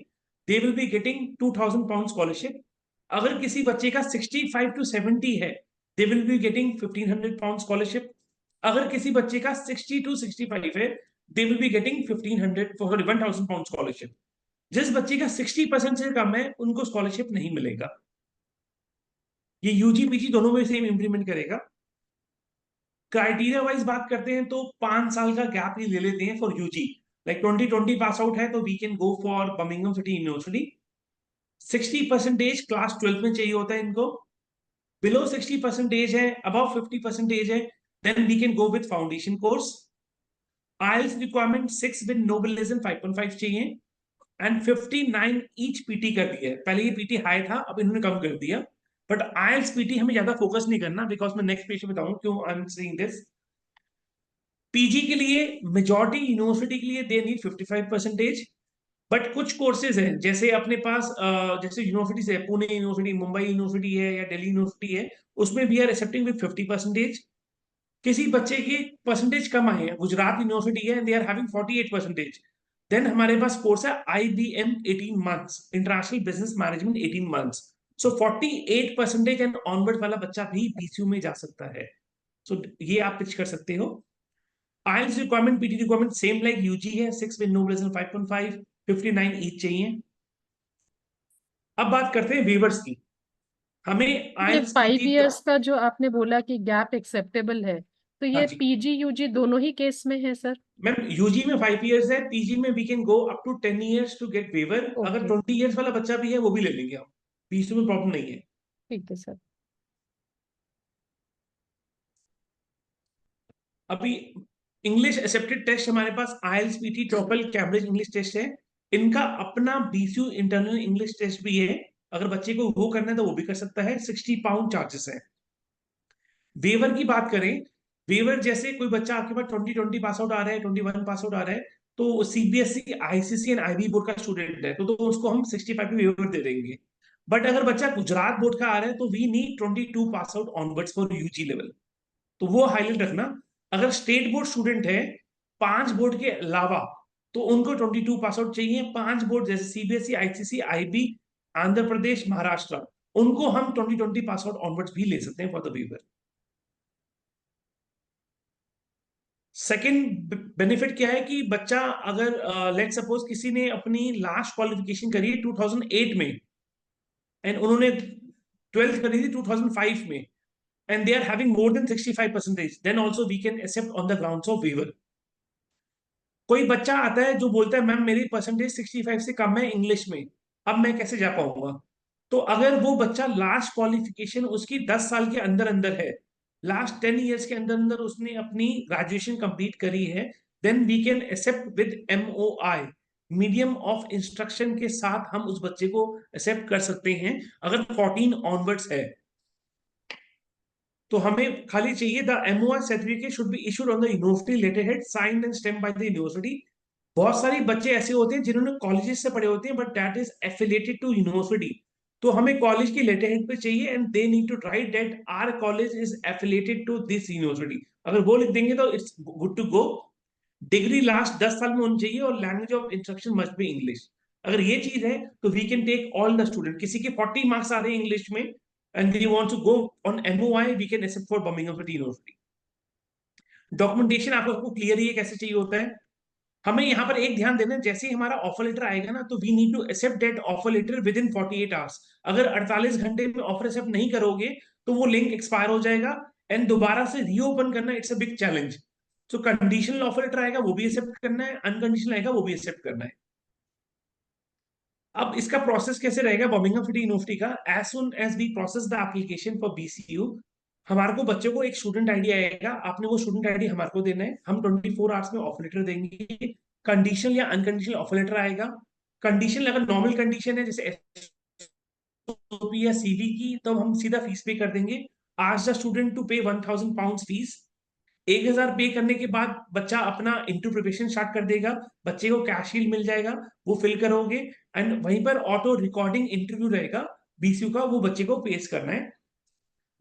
they will be getting 2000 pound scholarship. अगर किसी बच्चे का 65 to 70 है, they will be getting 1500 pound scholarship. अगर किसी बच्चे का 60 to 65 है, they will be getting 1000 pound scholarship. जिस बच्चे का 60% से कम है उनको स्कॉलरशिप नहीं मिलेगा। ये यूजी पीजी दोनों में सेम इंप्लीमेंट करेगा। क्राइटेरिया वाइज बात करते हैं तो 5 साल का गैप ही ले लेते हैं for UG. Like 2020 pass out है तो we can go for Birmingham city University. 60% class 12 में चाहिए होता है इनको। बिलो 60% है, अबव 50% है, then we can go with foundation course. IELTS requirement 6 with no less than 5.5 चाहिए एंड 59 ईच पीटी कर दिया है। पहले ये पीटी हाई था, अब इन्होंने कम कर दिया। बट IELTS पीटी हमें ज्यादा फोकस नहीं करना, बिकॉज मैं नेक्स्ट पेज में बताऊंगा क्यों I am saying this. PG के लिए मेजॉरिटी यूनिवर्सिटी के लिए दे नीड 55%। बट कुछ कोर्सेज हैं जैसे अपने पास जैसे यूनिवर्सिटी है, पुणे यूनिवर्सिटी, मुंबई यूनिवर्सिटी है या दिल्ली यूनिवर्सिटी है, उसमें वी आर एक्सेप्टिंग विद 50%। किसी बच्चे की परसेंटेज कम आए हैं, गुजरात यूनिवर्सिटी है, दे आर हैविंग 48%, देन हमारे पास कोर्स है IBM 18 months, international business management 18 months. So 48% and onward वाला बच्चा भी बीसीयू में जा सकता है। सो ये आप पिच कर सकते हो। IELTS requirement PT requirement same like UG है, 6 with no less than 5.5, 59 each चाहिए। अब बात करते हैं वेवर्स की। हमें ये IELTS 5 पीटी इयर्स का जो आपने बोला कि गैप एक्सेप्टेबल है, तो हाँ ये जी पीजी यूजी दोनों ही केस में है सर? मैम, यूजी में 5 इयर्स है, पीजी में we can go up to 10 years to get waiver. अगर ओके, 20 इयर्स वाला बच्चा भी है वो भी ले लेंगे हम, पीजी में प्रॉब्लम नहीं है। ठीक है सर। अभी इंग्लिश एक्सेप्टेड टेस्ट हमारे पास IELTS PT TOEFL Cambridge English test है। इनका अपना बीसीयू इंटरनल इंग्लिश टेस्ट भी है, अगर बच्चे को वो करना है तो वो भी कर सकता है। 60 पाउंड चार्जेस है। वेवर की बात करें, वेवर जैसे कोई बच्चा आपके पास 2020 पास आउट आ रहा है, 21 पास आउट आ रहा है, तो CBSE ICC and IB board का स्टूडेंट है तो उसको हम 65 पे वेवर दे देंगे। बट अगर बच्चा गुजरात बोर्ड का आ रहा है तो we need 22 pass out onwards for UG level, तो वो हाईलाइट रखना। अगर स्टेट बोर्ड स्टूडेंट है 5 बोर्ड के अलावा तो उनको 22 पास आउट चाहिए। 5 बोर्ड जैसे CBSE ICC IB, Andhra Pradesh, Maharashtra, उनको हम 2020 पास आउट ऑनवर्ड्स भी ले सकते हैं for the waiver. Second benefit क्या है कि बच्चा अगर लेट सपोज किसी ने अपनी लास्ट क्वालिफिकेशन करी है 2008 में एंड उन्होंने 12th करी थी 2005 में and they are having more than 65%, then also we can accept on the grounds of waiver. कोई बच्चा आता है जो बोलता है मैम मेरी परसेंटेज 65 से कम है इंग्लिश में, अब मैं कैसे जा पाऊंगा? तो अगर वो बच्चा लास्ट क्वालिफिकेशन उसकी 10 साल के अंदर अंदर है, लास्ट 10 इयर्स के अंदर अंदर उसने अपनी ग्रेजुएशन कंप्लीट करी है, then we can accept with MOI, medium of instruction के साथ हम उस बच्चे को एक्सेप्ट कर सकते हैं अगर 14 ऑनवर्ड्स है। तो हमें खाली चाहिए the MOI certificate should be issued on the university letterhead signed and stamped by the university. बहुत सारे बच्चे ऐसे होते हैं जिन्होंने कॉलेजेस से पढ़े होते हैं but that is affiliated to university, तो हमें कॉलेज की लेटरहेड पे चाहिए and they need to write that our college is affiliated to this university. अगर वो लिख देंगे तो it's good to go. Degree last 10 साल में होनी चाहिए और language of instruction must be English. अगर ये चीज है तो we can take all the student. किसी के 40 मार्क्स आ रहे हैं इंग्लिश में and they want to go on MOI, we can accept for Birmingham City University. Documentation आपको क्लियर ही कैसे चाहिए होता है। हमें यहाँ पर एक ध्यान देना, जैसे ही हमारा ऑफर लेटर आएगा ना तो we need to accept that offer letter within 48 hours. अगर 48 घंटे में ऑफर एक्सेप्ट नहीं करोगे तो वो लिंक एक्सपायर हो जाएगा एंड दोबारा से रीओपन करना इट्स अ बिग चैलेंज। तो कंडीशनल ऑफर लेटर आएगा वो भी एक्सेप्ट करना है, अनकंडीशनल आएगा वो भी एक्सेप्ट करना है। अब इसका प्रोसेस कैसे रहेगा बर्मिंघम सिटी यूनिवर्सिटी का? As soon as we process the application for BCU, हमारे को बच्चे को एक स्टूडेंट आईडी आएगा, आपने वो स्टूडेंट आईडी हमारे को देना है, हम 24 आवर्स में ऑफर लेटर देंगे। कंडीशनल या अनकंडीशनल ऑफर लेटर आएगा। कंडीशनल अगर नॉर्मल कंडीशन है जैसे SOP या CV की, तो हम सीधा फीस पे कर देंगे। आज द स्टूडेंट टू पे 1000 पाउंड फीस। 1000 पे करने के बाद बच्चा अपना इंटरव्यू प्रिपरेशन स्टार्ट कर देगा, बच्चे को कैश शील्ड मिल जाएगा, वो फिल करोगे एंड वहीं पर ऑटो रिकॉर्डिंग इंटरव्यू रहेगा BCU का, वो बच्चे को फेस करना है।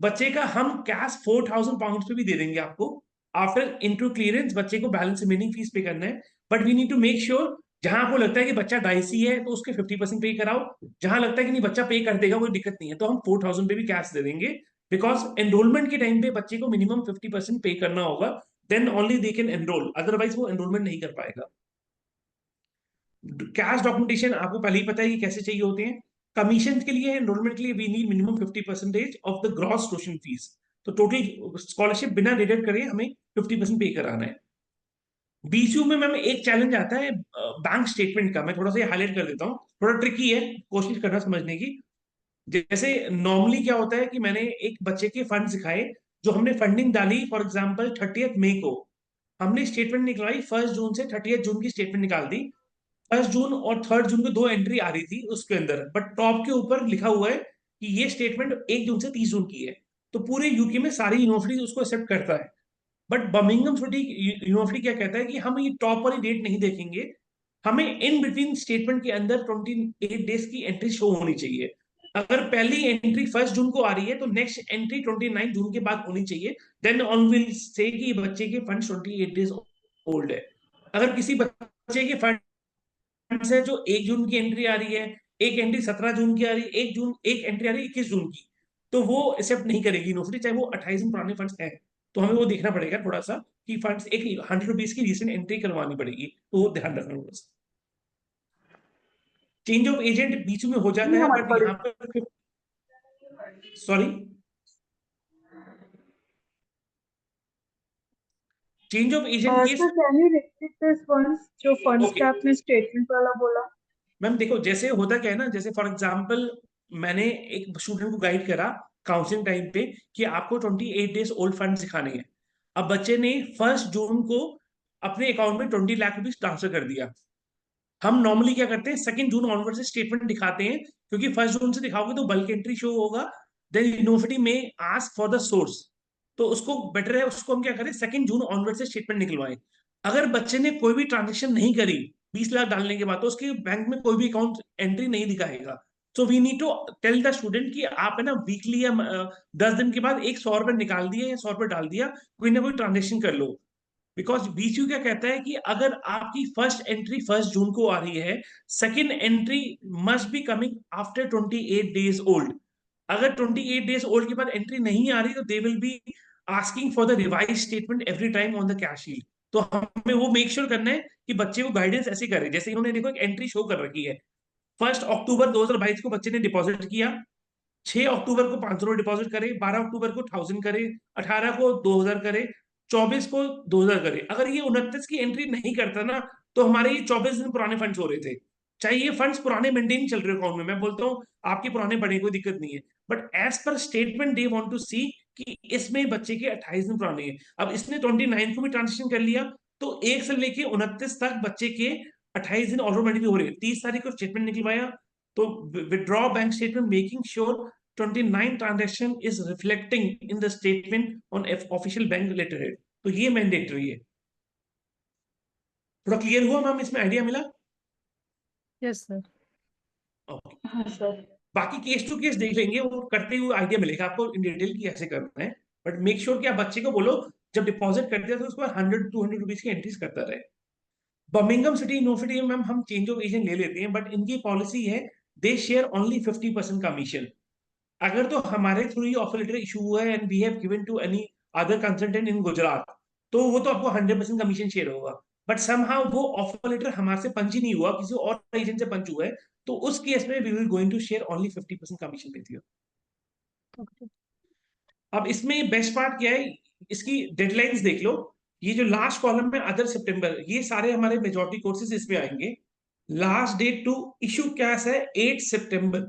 बच्चे का हम कैश 4000 पाउंड पे भी दे देंगे आपको। आफ्टर इंटरव्यू क्लियरेंस बच्चे को बैलेंस रिमेनिंग फीस पे करना है, but we need to make sure जहां आपको लगता है कि बच्चा डाइसी है तो उसके 50% पे कराओ, जहां लगता है कि नहीं बच्चा पे कर देगा कोई दिक्कत नहीं है तो हम 4000 पे भी कैश दे देंगे, बिकॉज एनरोलमेंट के टाइम पे बच्चे को मिनिमम 50% पे करना होगा, then only they can enroll, otherwise वो एनरोलमेंट नहीं कर पाएगा। कैश डॉक्यूमेंटेशन आपको पहले ही पता है कि कैसे चाहिए होते हैं। कमीशन के लिए, एनरोलमेंट के लिए we need minimum 50% of the gross tuition fees, तो टोटल स्कॉलरशिप बिना डिडक्ट करे हमें 50% पे कराना है। बीसीयू में मैम एक चैलेंज आता है बैंक स्टेटमेंट का, मैं थोड़ा सा हाईलाइट कर देता हूँ, थोड़ा ट्रिकी है, कोशिश करना समझने की। जैसे नॉर्मली क्या होता है कि मैंने एक बच्चे के फंड दिखाए, जो हमने फंडिंग डाली फॉर एग्जांपल 30 मई को, हमने स्टेटमेंट निकलवाई 1 जून से 30 जून की स्टेटमेंट निकाल दी। 1 जून और 3 जून को दो एंट्री आ रही थी उसके अंदर, बट टॉप के ऊपर लिखा हुआ है कि ये स्टेटमेंट 1 जून से 30 जून की है, तो पूरे यूके में सारी यूनिवर्सिटीज उसको एक्सेप्ट करता है। बट बर्मिंघम सिटी यूनिवर्सिटी क्या कहता है कि हम ये टॉप वाली डेट नहीं देखेंगे, हमें इन बिटवीन स्टेटमेंट के अंदर 28 डेज की एंट्री शो होनी चाहिए। अगर पहली एंट्री 1 जून को आ रही है तो नेक्स्ट एंट्री 29 जून के बाद होनी चाहिए, देन ऑन विल से कि बच्चे के फंड 28 डेज ओल्ड है। अगर किसी बच्चे के फंड से जो 1 जून की एंट्री आ रही है, एक एंट्री 17 जून की आ रही है, एक एंट्री आ रही है 21 जून की, तो वो एक्सेप्ट नहीं करेगी यूनिवर्सिटी, चाहे वो 28 दिन पुराने फंड्स हैं। तो हमें वो देखना पड़ेगा थोड़ा सा कि फंड्स एक 100 रुपीज की रिसेंट एंट्री करवानी पड़ेगी, तो वो ध्यान रखना होगा। चेंज ऑफ एजेंट बीच में हो जाता है, बट यहाँ पर sorry, change of agent case. Sir can you repeat this once, जो फंड्स ओके का आपने स्टेटमेंट वाला बोला? मैम देखो, जैसे होता क्या है ना, जैसे फॉर एग्जांपल मैंने एक स्टूडेंट को गाइड करा काउंसलिंग टाइम पे कि आपको 28 डेज ओल्ड फंड दिखाने हैं। अब बच्चे ने 1 जून को अपने अकाउंट में 20 लाख रुपीज ट्रांसफर कर दिया। हम नॉर्मली क्या करते हैं 2 जून ऑनवर्ड से स्टेटमेंट दिखाते हैं, क्योंकि 1 जून से दिखाओगे तो बल्क एंट्री शो होगा, देन यूनिवर्सिटी में आस्क फॉर द सोर्स, तो उसको बेटर है उसको हम क्या करें 2 जून ऑनवर्ड से स्टेटमेंट निकलवाएं। अगर बच्चे ने कोई भी ट्रांजेक्शन नहीं करी 20 लाख डालने के बाद, तो उसके बैंक में कोई भी अकाउंट एंट्री नहीं दिखाएगा। So we need to tell the student कि आप है ना वीकली या 10 दिन के बाद एक 100 रुपए निकाल दिए या 100 रुपए डाल दिया, कोई ना कोई ट्रांजेक्शन कर लो। बिकॉज बीसीयू क्या कहता है कि अगर आपकी फर्स्ट एंट्री 1 जून को आ रही है, second entry must be coming after 28 days old. अगर 28 डेज ओल्ड के बाद एंट्री नहीं आ रही तो they will be asking for the revise statement every time on the cash sheet. तो हमें वो मेक श्योर करना है कि बच्चे को गाइडेंस ऐसे करे, जैसे इन्होंने देखो एक एंट्री शो कर रखी है, 1 अक्टूबर 2022 को बच्चे ने डिपॉजिट किया, 6 अक्टूबर को 500 डिपॉजिट करे, 12 अक्टूबर को 1000 करे, 18 को 2000 करे, 24 को 2000 करे। अगर ये 29 की एंट्री नहीं करता ना, तो हमारे ये 24 दिन पुराने फंड्स हो रहे थे। चाहे ये फंड्स पुराने मेंटेन चल रहे अकाउंट में, मैं बोलता हूँ आपके पुराने पड़े कोई दिक्कत नहीं है, but as per statement they want to see कि इसमें बच्चे के 28 दिन पुराने हैं। अब इसने 29 को भी ट्रांजेक्शन कर लिया, तो 1 से लेके 29 तक बच्चे के 28 दिन ऑटोमेटिकली हो रहे हैं। 30 तारीख को स्टेटमेंट निकलवाया तो withdraw bank statement making sure 29 transaction is reflecting in the statement on official bank letterhead। तो ये मैंडेटरी है। थोड़ा क्लियर हुआ मैम, इसमें आइडिया मिला? Yes sir. ओके, हाँ सर। बाकी केस टू केस देख लेंगे, वो करते हुए आइडिया मिलेगा आपको इन डिटेल की कैसे करना है, बट मेक श्योर कि आप बच्चे को बोलो जब डिपॉजिट करते हैं तो उसके बाद 100-200 रुपीज की एंट्रीज करता रहे। बर्मिंघम सिटी यूनिवर्सिटी में मैम हम चेंज ऑफ एजेंट ले लेते हैं, बट इनकी पॉलिसी है दे शेयर ओनली 50% कमीशन। अगर तो हमारे थ्रू ये ऑफर लेटर इशू हुआ है and we have given to any other consultant in Gujarat, तो वो तो आपको 100% कमीशन शेयर होगा। बट समहाउ वो ऑफर लेटर हमारे से पंच ही नहीं हुआ, किसी और एजेंट से पंच हुआ है, तो उस केस में we will going to share only 50% commission with you. अब इसमें बेस्ट पार्ट क्या है, इसकी डेडलाइंस देख लो, ये जो लास्ट कॉलम में अदर सितंबर, ये सारे हमारे मेजॉरिटी कोर्सेज इसमें आएंगे। Last date to issue CAS है 8 सितंबर।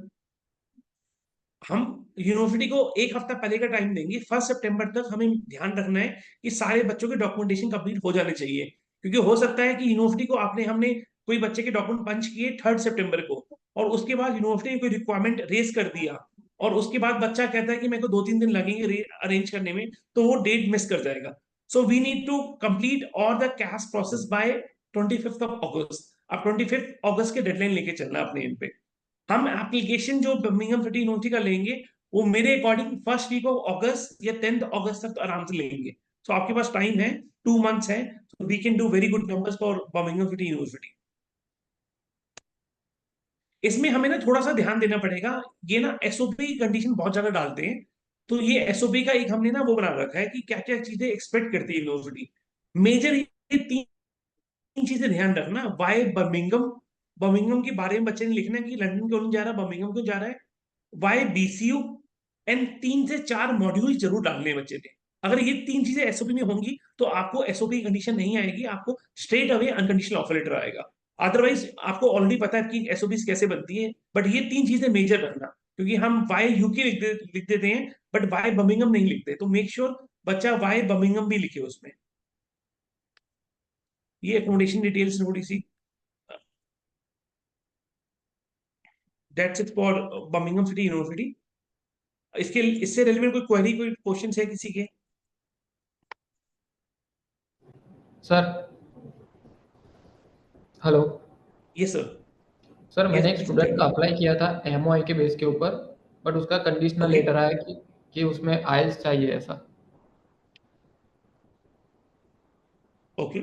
हम यूनिवर्सिटी को एक हफ्ता पहले का टाइम देंगे, 1 सितंबर तक हमें ध्यान रखना है कि सारे बच्चों के डॉक्यूमेंटेशन कंप्लीट हो जाने चाहिए, क्योंकि हो सकता है कि यूनिवर्सिटी को हमने कोई बच्चे के डॉक्यूमेंट पंच किए 3 सितंबर को, और उसके बाद यूनिवर्सिटी ने कोई रिक्वायरमेंट रेज कर दिया, और उसके बाद बच्चा कहता है कि मेरे को 2-3 दिन लगेंगे अरेंज करने में, तो वो डेट मिस कर जाएगा। So we need to complete all the CAS process by 25 अगस्त। अब 25 अगस्त के डेडलाइन लेके चलना अपने इन पे। हम एप्लीकेशन जो बर्मिंघम सिटी यूनिवर्सिटी का लेंगे, वो मेरे अकॉर्डिंग फर्स्ट वीक ऑफ अगस्त या 10th अगस्त तक तो आराम से लेंगे। सो आपके पास टाइम है, 2 months है, so we can do very good numbers for Birmingham city university. इसमें हमें ना थोड़ा सा ध्यान देना पड़ेगा। ये ना एसओपी कंडीशन बहुत ज्यादा डालते हैं, तो ये एसओपी का एक हमने ना वो बना रखा है कि क्या क्या चीजें एक्सपेक्ट करती है यूनिवर्सिटी। मेजर ये तीन चीजें ध्यान रखना। वाई बर्मिंगम, बर्मिंगम के बारे में बच्चे ने लिखना है कि लंदन क्यों नहीं जा रहा, बर्मिंगम क्यों जा रहा है। वाई बीसीयू, एंड 3 से 4 मॉड्यूल जरूर डालने हैं बच्चे ने। अगर ये 3 चीजें एसओपी में होंगी तो आपको एसओपी कंडीशन नहीं आएगी, आपको straight away unconditional offer letter आएगा। अदरवाइज आपको ऑलरेडी पता है कि एसओपी कैसे बनती है, बट ये 3 चीजें मेजर रखना, क्योंकि हम वाई यूके लिख देते हैं बट वाई बर्मिंगम नहीं लिखते, तो मेक श्योर बच्चा वाई बर्मिंगम भी लिखे उसमें। ये एकोमोडेशन डिटेल्स थोड़ी सी, that's it for Birmingham city university. इसके इससे रिलेवेंट कोई क्वेरी, कोई क्वेश्चन है किसी के? Sir hello. ये सर। सर यस मैंने एक प्लीज स्टूडेंट टेल का मी। अप्लाई किया था एमओआई के बेस के ऊपर, बट उसका कंडीशनल ओके, लेटर आया कि उसमें आइल्स चाहिए ऐसा। ओके,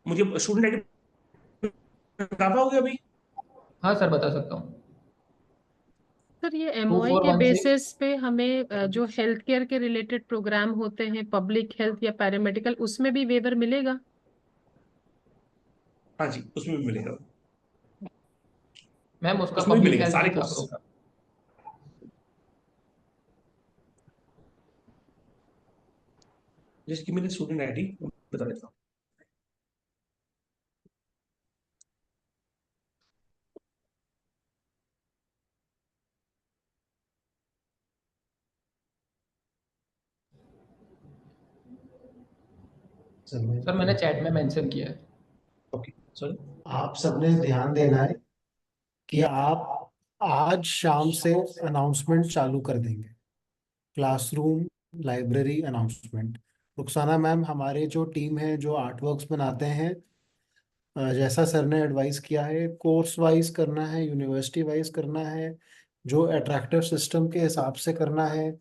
मुझे स्टूडेंट आईडी बता पाओगे अभी? हाँ सर बता सकता हूँ। सर ये टू एमओआई फोर के वन सिक्स बेसिस पे हमें जो हेल्थ केयर के रिलेटेड प्रोग्राम होते हैं, पब्लिक हेल्थ या पैरामेडिकल, उसमें भी वेवर मिलेगा? हाँ जी, उसमें भी मिलेगा। मैम उसका उसमें भी पब्लिक मिलेगा हेल्थ सारे में था कोर्सेज। प्रोग्राम। जैसे कि मेरे स्टूडेंट आईडी बता देता हूँ। सर मैंने चैट में मेंशन किया है। Okay, sorry. आप सबने ध्यान देना है कि आप आज शाम से अनाउंसमेंट चालू कर देंगे, classroom, library announcement. Rukhsana ma'am, हमारे जो टीम है जो आर्ट वर्क्स बनाते हैं, जैसा सर ने एडवाइस किया है, कोर्स वाइज करना है, यूनिवर्सिटी वाइज करना है, जो अट्रैक्टिव सिस्टम के हिसाब से करना है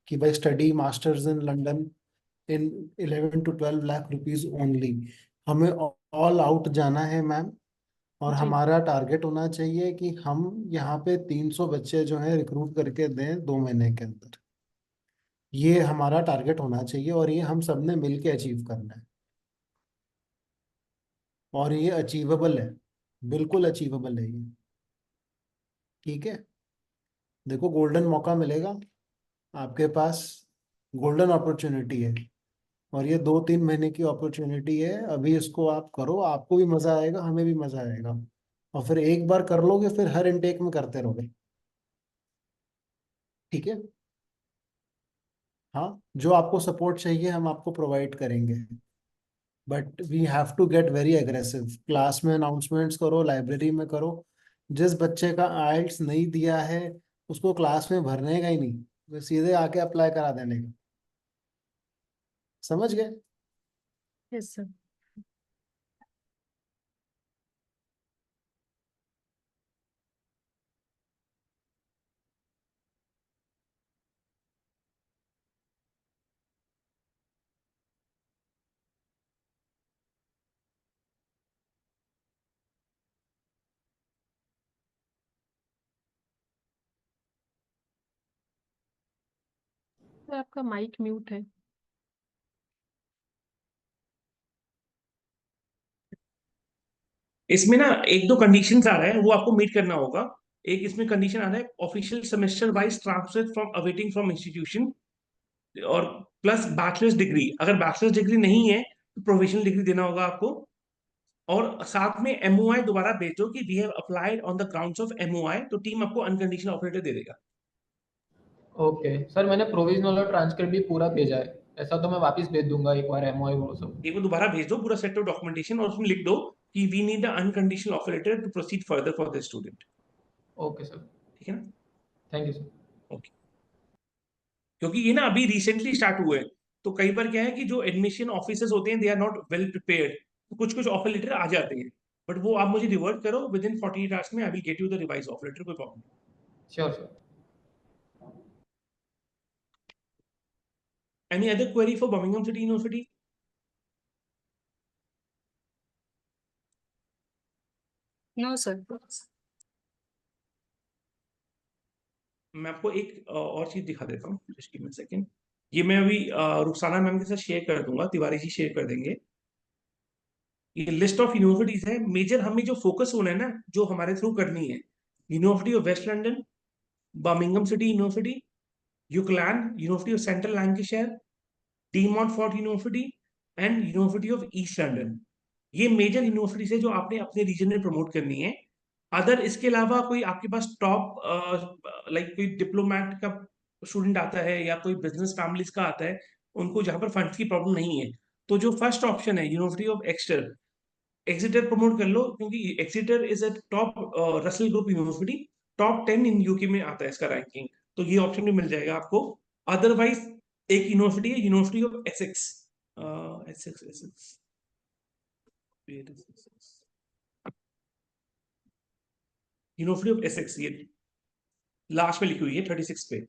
कि भाई study masters in London in 11 to 12 lakh rupees only. हमें ऑल आउट जाना है मैम, और जी। हमारा टारगेट होना चाहिए कि हम यहाँ पे 300 बच्चे जो हैं रिक्रूट करके दें 2 महीने के अंदर। ये हमारा टारगेट होना चाहिए और ये हम सब ने मिल के अचीव करना है, और ये अचीवेबल है, बिल्कुल अचीवेबल है ये। ठीक है, देखो गोल्डन मौका मिलेगा आपके पास, गोल्डन अपॉर्चुनिटी है, और ये 2-3 महीने की अपॉर्चुनिटी है। अभी इसको आप करो, आपको भी मजा आएगा, हमें भी मजा आएगा, और फिर एक बार कर लोगे फिर हर इनटेक में करते रहोगे। ठीक है, हाँ, जो आपको सपोर्ट चाहिए हम आपको प्रोवाइड करेंगे, but we have to get very aggressive. Class में अनाउंसमेंट्स करो, लाइब्रेरी में करो। जिस बच्चे का आइल्स नहीं दिया है उसको क्लास में भरने का ही नहीं, वो सीधे आके अप्लाई करा देने का। समझ गए? Yes sir. सर आपका माइक म्यूट है। इसमें ना एक दो कंडीशंस आ रहे हैं, वो आपको मीट करना होगा। एक इसमें कंडीशन आ रहा है, official semester wise transfer from awaiting from institution, और प्लस बैचलर्स डिग्री। अगर बैचलर्स डिग्री नहीं है तो प्रोफेशनल डिग्री देना होगा आपको। और साथ में एमओआई दोबारा भेजो कि we have applied on the grounds of MOI, तो टीम आपको अनकंडीशनल ऑफर दे देगा। ओके सर, मैंने प्रोविजनल और ट्रांसक्रिप्ट भी पूरा भेजा है, ऐसा तो मैं वापस भेज दूंगा एक बार एमओआई वो सब। एक बार दोबारा भेज दो पूरा सेट ऑफ डॉक्यूमेंटेशन, और उसमें लिख दो कि we need the unconditional offer letter to proceed further for the student. Okay sir, ठीक है ना? Thank you sir. ओके। क्योंकि ये ना अभी रिसेंटली स्टार्ट हुए हैं, तो कई बार क्या है कि जो एडमिशन ऑफिसर्स होते हैं they are not well prepared, तो कुछ कुछ ऑफर लेटर आ जाते हैं, बट वो आप मुझे रिवर्ट करो विद इन 48 आवर्स में, I will get you the revise offer letter, कोई प्रॉब्लम नहीं। Sure sir. Any other query for Birmingham city University? No sir. मैं आपको एक और चीज दिखा देता हूँ, जस्ट गिव मी सेकंड। ये मैं अभी रुखसाना मैम के साथ शेयर कर दूंगा, तिवारी जी शेयर कर देंगे। ये लिस्ट ऑफ यूनिवर्सिटीज है। मेजर हमें जो फोकस होना है ना, जो हमारे थ्रू करनी है, university of West London, Birmingham city university, UCLan, university of Central Lancashire, De Montfort university and university of East London. ये मेजर यूनिवर्सिटीज है जो आपने अपने रीजन में प्रमोट करनी है। अदर इसके अलावा कोई आपके पास टॉप लाइक कोई डिप्लोमेट का स्टूडेंट आता है या कोई बिजनेस फैमिलीज का आता है, उनको जहां पर फंड्स की प्रॉब्लम नहीं है, तो जो फर्स्ट ऑप्शन है university of Exeter, Exeter promote कर लो, क्योंकि Exeter is a top Russell group university, top 10 in UK में आता है इसका रैंकिंग, तो ये ऑप्शन भी मिल जाएगा आपको। अदरवाइज एक यूनिवर्सिटी है, university of Essex, Essex Essex university of Essex, ये लास्ट में लिखी हुई है 36 पे।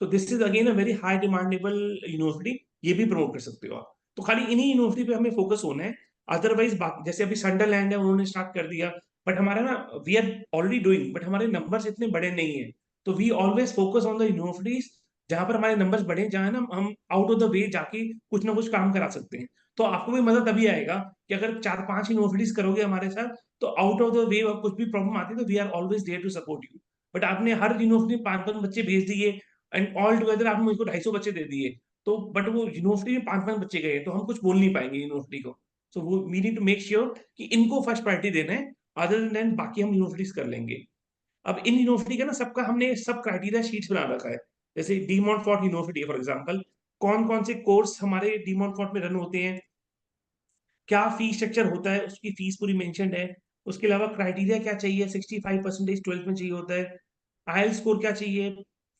तो this is again a very high demandable university, ये भी प्रमोट कर सकते हो आप। तो खाली इन्हीं यूनिवर्सिटी पे हमें फोकस होना है। अदरवाइज जैसे अभी संडरलैंड है, उन्होंने स्टार्ट कर दिया, बट हमारा ना, we are already doing, but हमारे नंबर्स इतने बड़े नहीं है। तो we always focus on the universities जहां पर हमारे नंबर्स बढ़े, जहां ना हम आउट ऑफ द वे जाके कुछ ना कुछ काम करा सकते हैं। तो आपको भी मजा तभी आएगा कि अगर 4-5 यूनिवर्सिटीज करोगे हमारे साथ, तो आउट ऑफ द वे कुछ भी प्रॉब्लम आती है तो we are always there to support you. But आपने हर यूनिवर्सिटी में 5-5 बच्चे भेज दिए एंड ऑल टुगेदर आपने मुझको 250 बच्चे दे दिए, तो बट वो यूनिवर्सिटी में 5-5 बच्चे गए, तो हम कुछ बोल नहीं पाएंगे यूनिवर्सिटी को। सो वो we need to make sure कि इनको फर्स्ट प्रायोरिटी देना है, अदर देन बाकी हम यूनिवर्सिटीज कर लेंगे। अब इन यूनिवर्सिटी का ना सबका हमने सब क्राइटेरिया शीट्स बना रखा है। जैसे D Montfort university for example, कौन कौन से कोर्स हमारे डी मॉन्टफोर्ट में रन होते हैं, क्या फी स्ट्रक्चर होता है, उसकी फीस पूरी मेंशन्ड है। उसके अलावा क्राइटेरिया क्या चाहिए, 65% 12th में चाहिए होता है, आईएल स्कोर क्या चाहिए,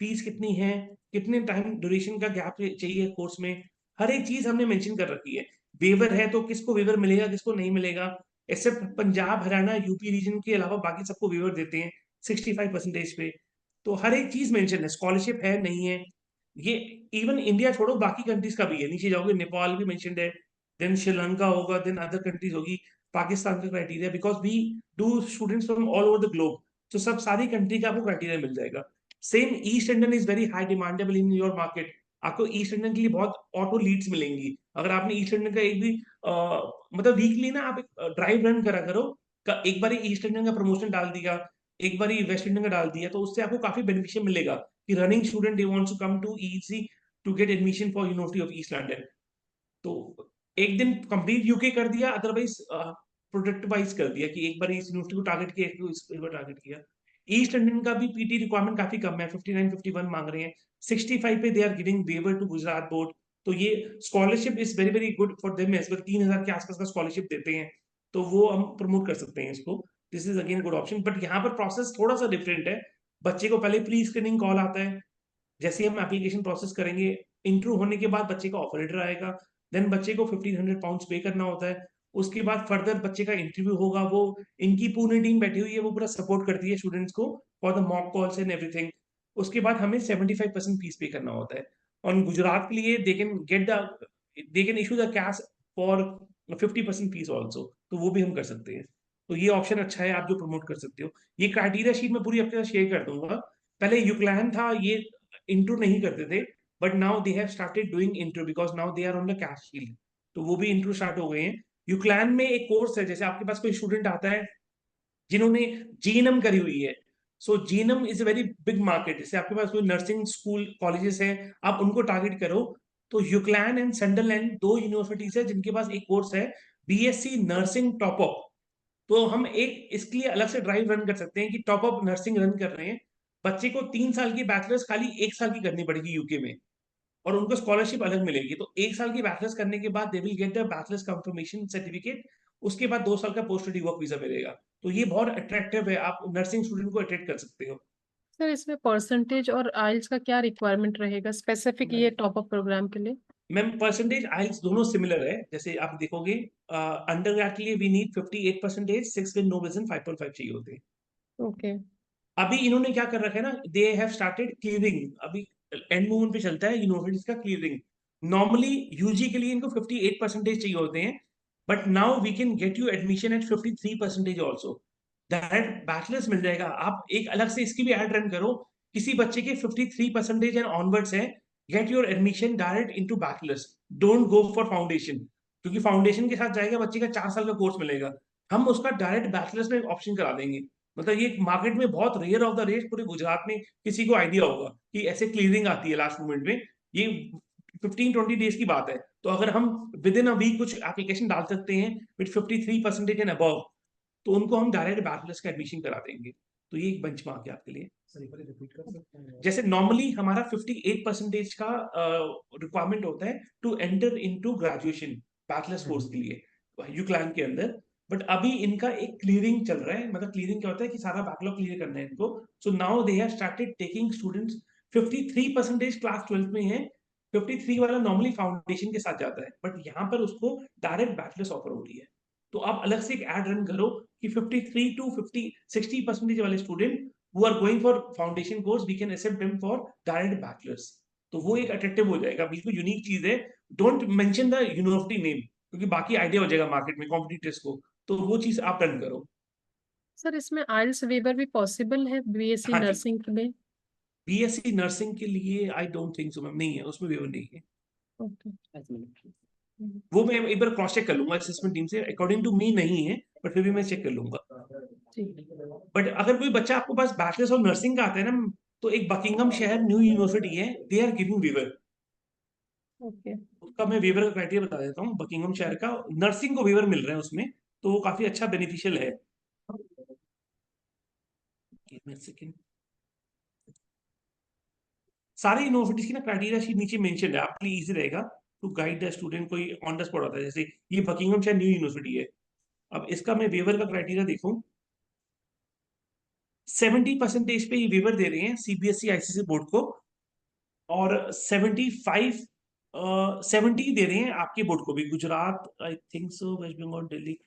फीस कितनी है, कितने टाइम ड्यूरेशन का गैप चाहिए कोर्स में, हर एक चीज हमने मेंशन कर रखी है। वेवर है तो किसको वेवर मिलेगा, किसको नहीं मिलेगा, except Punjab Haryana UP region के अलावा बाकी सबको वेवर देते हैं 65% पे। तो हर एक चीज मेंशन है, स्कॉलरशिप है नहीं है, ये इवन इंडिया छोड़ो बाकी कंट्रीज का भी है। नीचे जाओगे नेपाल भी मेंशन्ड है, देन श्रीलंका होगा, देन अदर कंट्रीज होगी, पाकिस्तान का criteria, because we do students from all over the globe, तो सब सारी कंट्री का आपको क्राइटेरिया मिल जाएगा। Same East London is very high demandable in your market. आपको ईस्ट लंदन के लिए बहुत ऑटो लीड्स मिलेंगी अगर आपने ईस्ट लंदन का एक भी मतलब वीकली ना आप एक ड्राइव रन करा करो, एक बार ईस्ट लंदन का प्रमोशन डाल दिया, एक बार वेस्ट लंदन का डाल दिया, तो उससे आपको काफी बेनिफिशियल मिलेगा कि running student they wants to come to easy to get admission for University of East London. तो एक दिन कंप्लीट यूके कर दिया, अदरवाइज प्रोडक्ट वाइज कर दिया कि एक बार इस यूनिवर्सिटी को टारगेट किया, एक बार टारगेट किया। ईस्ट लंदन का भी पीटी रिक्वायरमेंट काफी कम है, 59-51 मांग रहे हैं, 65 पे they are giving waiver to Gujarat board. तो ये scholarship is very very good for them as well, 3000 के आसपास का स्कॉलरशिप देते हैं, तो वो हम प्रमोट कर सकते हैं इसको। This is again good option, but यहाँ पर प्रोसेस थोड़ा सा डिफरेंट है। बच्चे को पहले प्री स्क्रीनिंग कॉल आता है, जैसे ही हम एप्लीकेशन प्रोसेस करेंगे, इंटरव्यू होने के बाद बच्चे का ऑफर लेटर आएगा, देन बच्चे को 1500 पाउंड पे करना होता है। उसके बाद फर्दर बच्चे का इंटरव्यू होगा, वो इनकी पूरी टीम बैठी हुई है, वो पूरा सपोर्ट करती है स्टूडेंट्स को for the mock calls and everything. उसके बाद हमें 75% फीस पे करना होता है। और गुजरात के लिए they can issue the cash for 50% fees also, तो वो भी हम कर सकते हैं। तो ये ऑप्शन अच्छा है, आप जो प्रमोट कर सकते हो। ये क्राइटेरिया शीट मैं पूरी आपके साथ शेयर कर दूंगा। पहले यूक्लैन था, ये इंटरव्यू नहीं करते थे, but now they have started doing interview because now they are on the CAS shield, तो वो भी इंटरव्यू स्टार्ट हो गए हैं। यूक्लैन में एक कोर्स है, जैसे आपके पास कोई स्टूडेंट आता है जिन्होंने जीएनएम करी हुई है, so GNM is a very big market. जैसे आपके पास कोई नर्सिंग स्कूल कॉलेजेस हैं, आप उनको टारगेट करो, तो यूक्लैन एंड संडरलैंड 2 यूनिवर्सिटीज है जिनके पास एक कोर्स है बीएससी नर्सिंग टॉप अप। तो हम एक इसके लिए अलग से ड्राइव रन कर सकते हैं कि टॉप अप नर्सिंग रन कर रहे हैं, बच्चे को 3 साल की बैचलर्स खाली 1 साल की करनी पड़ेगी यूके में, और उनको स्कॉलरशिप अलग मिलेगी। तो 1 साल की बैचलर्स करने के बाद they will get the bachelors confirmation certificate, उसके बाद 2 साल का पोस्ट स्टडी वर्क वीजा मिलेगा। तो ये बहुत अट्रैक्टिव है, आप नर्सिंग स्टूडेंट को अट्रैक्ट कर सकते हो। सर इसमें परसेंटेज और आइल्स का क्या रिक्वायरमेंट रहेगा स्पेसिफिक ये टॉप अप प्रोग्राम के लिए? मैम परसेंटेज आइल्स दोनों सिमिलर है, जैसे आप देखोगे अंडर ग्रेड के लिए we need 58%, 6 with no vision 5.5 चाहिए होते हैं। ओके। अभी इन्होंने क्या कर रखा है ना, दे हैव स्टार्टेड क्लियरिंग, अभी एंड मूवमेंट पे चलता है यूनिवर्सिटीज का क्लियरिंग। नॉर्मली यूजी के लिए इनको 58% चाहिए होते हैं, but now we can get you admission at 53% also. Direct bachelors मिल जाएगा। आप एक अलग से इसकी भी ऐड रन करो, किसी बच्चे के 53% एंड ऑनवर्ड्स है, get your admission direct into bachelors, don't go for foundation, क्योंकि फाउंडेशन के साथ जाएगा बच्चे का 4 साल का कोर्स मिलेगा, हम उसका डायरेक्ट बैचलर्स में ऑप्शन करा देंगे। मतलब ये मार्केट में बहुत रेयर ऑफ द रेयर पूरे गुजरात में किसी को आइडिया होगा कि ऐसे क्लियरिंग आती है लास्ट मोमेंट में, ये 15-20 डेज की बात है। तो अगर हम विद इन अ वीक कुछ एप्लीकेशन डाल सकते हैं विद 53% एंड अबव, तो उनको हम डायरेक्ट बैचलर्स का एडमिशन करा देंगे। तो ये एक बेंचमार्क है आपके लिए। रिपीट कर सकते हैं? जैसे नॉर्मली हमारा 58% का रिक्वायरमेंट होता है to enter into graduation bachelors course के लिए यूक्लैन के अंदर, बट अभी इनका एक क्लियरिंग चल रहा है। मतलब क्लियरिंग क्या होता है कि सारा बैकलॉग क्लियर करना है इनको। So now they have started taking students, 53% class 12 में है, 53 वाला नॉर्मली फाउंडेशन के साथ जाता है, बट यहाँ पर उसको डायरेक्ट बैचलर्स ऑफर हो रही है। तो आप अलग से एक एड रन करो कि 53 टू 60% वाले student who are going for foundation course, we can accept them for direct bachelors। तो वो एक अट्रैक्टिव हो जाएगा, बिल्कुल यूनिक चीज है। Don't mention the university name, क्योंकि बाकी आइडिया हो जाएगा मार्केट में कॉम्पिटिटर्स को, तो वो चीज आप रन करो। सर इसमें आइल्स वेवर भी पॉसिबल है बीएससी हाँ जी, नर्सिंग में? बीएससी नर्सिंग के लिए I don't think so ma'am, नहीं है, उसमें वेवर नहीं है। ओके। वो मैं एक बार क्रॉस चेक कर लूंगा असेसमेंट टीम से, अकॉर्डिंग टू मी नहीं है, बट फिर भी मैं चेक कर लूंगा। बट अगर कोई बच्चा आपको पास बैचलर्स ऑफ नर्सिंग का आता है ना, तो एक बकिंगम शहर न्यू यूनिवर्सिटी है, they are giving waiver. Okay. उसका मैं वेवर का क्राइटेरिया बता देता हूँ, बकिंगम शहर का नर्सिंग को वेवर मिल रहा है उसमें, तो वो काफी अच्छा बेनिफिशियल है। सारी यूनिवर्सिटीज की ना क्राइटेरिया शीट नीचे मेंशन है, आपके लिए इजी रहेगा टू गाइड द स्टूडेंट। कोई ऑन द स्पॉट होता है, जैसे ये बकिंगम शहर न्यू यूनिवर्सिटी है, अब इसका मैं वेवर का क्राइटेरिया देखूं, 70% पे ये वेवर दे रहे हैं सीबीएसई आईसीएसई बोर्ड को, और 70 दे रहे हैं आपके बोर्ड को भी, Gujarat I think so, West Bengal, Delhi,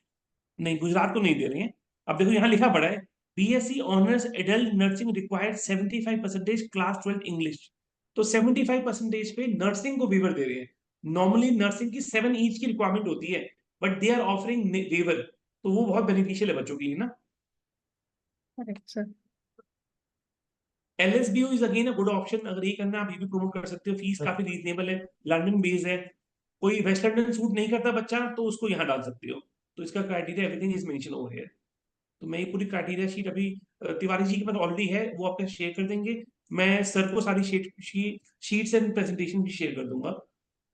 नहीं गुजरात को नहीं दे रहे हैं। अब देखो यहाँ लिखा पड़ा है BSc honours adult nursing required 75% class 12 English, तो 75% पे नर्सिंग को वेवर दे रहे हैं। नॉर्मली नर्सिंग की 7 ईच की रिक्वायरमेंट होती है, but they are offering waiver, तो वो बहुत बेनिफिशियल है बच्चों के लिए ना। Correct sir. LSBO is again a good option, अगर ये करना आप ये भी प्रमोट कर सकते हो, फीस काफी रीजनेबल है, लंदन बेस्ड है, कोई वेस्ट लंदन सूट नहीं करता बच्चा तो उसको यहाँ डाल सकते हो। तो इसका criteria everything is mention over here. तो मैं ये पूरी क्राइटेरिया शीट अभी तिवारी जी के पास ऑलरेडी है, वो आपके शेयर कर देंगे, मैं सर को सारी शीट्स एंड प्रेजेंटेशन भी शेयर कर दूंगा।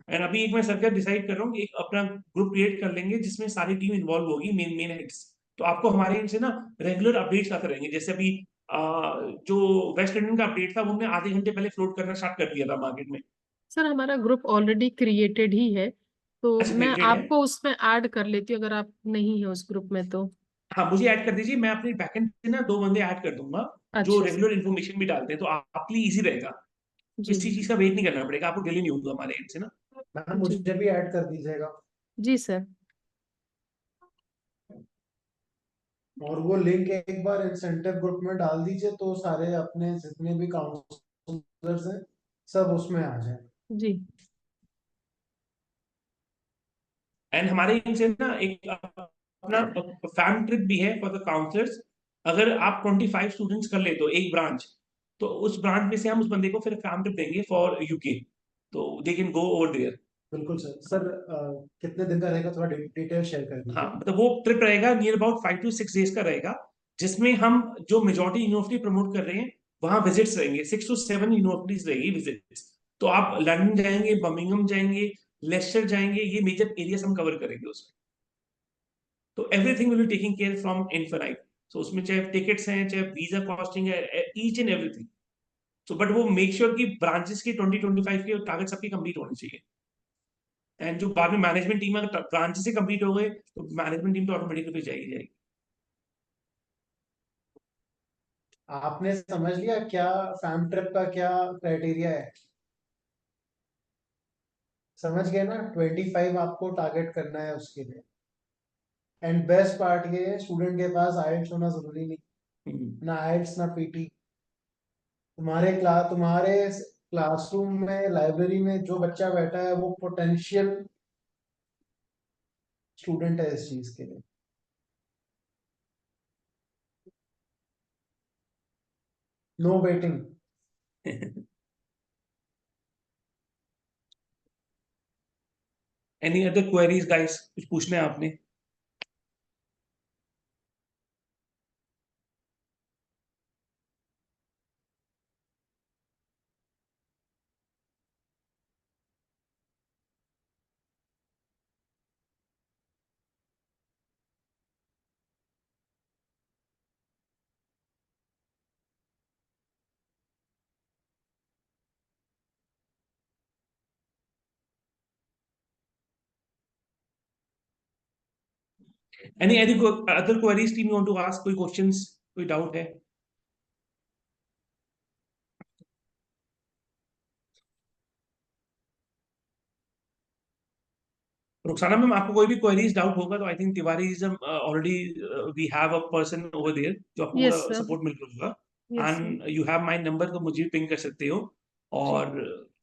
एंड अभी एक मैं सर का डिसाइड कर रहा हूँ कि एक अपना ग्रुप क्रिएट कर लेंगे जिसमें सारी टीम इन्वॉल्व होगी, मेन मेन हेड्स, तो आपको हमारे इनसे ना रेगुलर अपडेट्स आते रहेंगे। जैसे अभी जो वेस्ट इंडीज का अपडेट था वो हमने आधे घंटे पहले फ्लोट करना स्टार्ट कर दिया था मार्केट में। सर हमारा ग्रुप ऑलरेडी क्रिएटेड ही है, तो अच्छा, मैं क्रिएटेड है। आपको उसमें ऐड कर लेती हूँ अगर आप नहीं है उस ग्रुप में तो। हाँ, मुझे ऐड कर दीजिए, मैं अपने बैकएंड से ना 2 बंदे ऐड कर दूंगा जो अच्छा सर। रेगुलर इन्फॉर्मेशन भी डालते हैं, तो आपके लिए इजी रहेगा, जी किसी चीज का वेट नहीं करना पड़ेगा आपको, डिले नहीं होगा हमारे एंड से ना। मैम जी मुझे भी ऐड कर दीजिएगा। जी सर। और वो लिंक एक बार इंसेंटिव ग्रुप में डाल दीजिए तो सारे अपने जितने भी काउंसलर्स हैं सब उसमें आ जाए। जी एंड हमारे इनसे ना एक अपना फैम ट्रिप भी है फॉर द काउंसलर्स। अगर आप 25 स्टूडेंट्स कर ले तो एक ब्रांच, तो उस ब्रांच में से हम उस बंदे को फिर फैम ट्रिप देंगे फॉर यूके, तो they can go over there. बिल्कुल सर। सर कितने दिन का रहेगा, थोड़ा डिटेल शेयर कर हाँ, दीजिए। मतलब वो ट्रिप रहेगा नियर अबाउट 5 to 6 डेज का रहेगा, जिसमें हम जो मेजॉरिटी यूनिवर्सिटी प्रमोट कर रहे हैं वहां विजिट्स रहेंगे, 6 to 7 यूनिवर्सिटीज रहेगी विजिट्स। तो आप लंदन जाएंगे, बर्मिंघम जाएंगे, लेस्टर जाएंगे, ये मेजर एरियाज हम कवर करेंगे उसमें। तो everything will be taking care from Infinite, so उसमें चाहे टिकट्स हैं, चाहे वीजा कॉस्टिंग है, each and everything. So but वो मेक श्योर कि ब्रांचेस के 2025 के टारगेट सबके कंप्लीट होने चाहिए। एंड जो बाद में मैनेजमेंट टीम अगर ब्रांच से कंप्लीट हो गए तो मैनेजमेंट टीम तो ऑटोमेटिकली जाएगी जाएगी। आपने समझ लिया क्या फैम ट्रिप का क्या क्राइटेरिया है? समझ गए ना? 25 आपको टारगेट करना है उसके लिए। एंड बेस्ट पार्ट ये है, स्टूडेंट के पास आइल्स होना जरूरी नहीं, ना आइल्स ना पीटी। तुम्हारे क्लासरूम में, लाइब्रेरी में जो बच्चा बैठा है वो पोटेंशियल स्टूडेंट है इस चीज के लिए। No waiting. Any other queries guys, कुछ पूछना है आपने? Any other queries team you want to ask? कोई questions, कोई doubt है? रुखसाना मैम, आपको कोई भी क्वेरीज डाउट होगा तो I think Tiwari is already we have a person over there जो आपको Yes, पूरा sir. सपोर्ट मिल रहा होगा, Yes, sir. And you have my number, तो मुझे पिंग कर सकते हो। और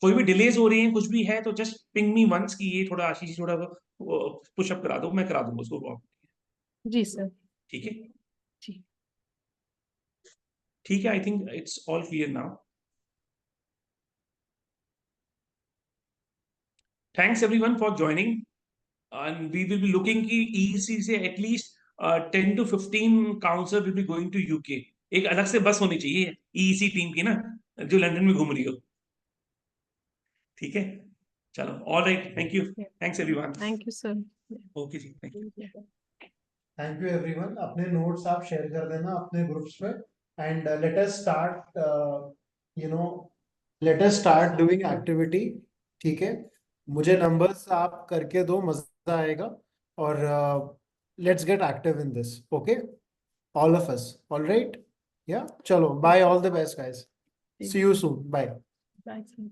कोई भी डिलेज हो रही है, कुछ भी है, तो जस्ट पिंग मी वंस कि ये थोड़ा आशीष थोड़ा पुशअप करा दो, मैं करा दूंगा उसको। जी सर। ठीक है, जी। ठीक है, I think it's all clear now. Thanks everyone for joining, and we will be looking कि EEC से at least 10 to 15 counselor will be going to UK। एक अलग से बस होनी चाहिए EEC टीम की ना, जो लंदन में घूम रही हो। ठीक है, चलो, all right, thank you, thanks everyone. Thank you, sir. Okay ji, thank you. Thank you everyone. अपने नोट्स आप शेयर कर देना अपने ग्रुप्स में, and let us start you know let us start doing activity. ठीक है, मुझे नंबर्स आप करके दो, मजा आएगा। और let's get active in this. Okay, all of us. All right, या चलो, bye, all the best guys, see you soon, bye. Bye, sir.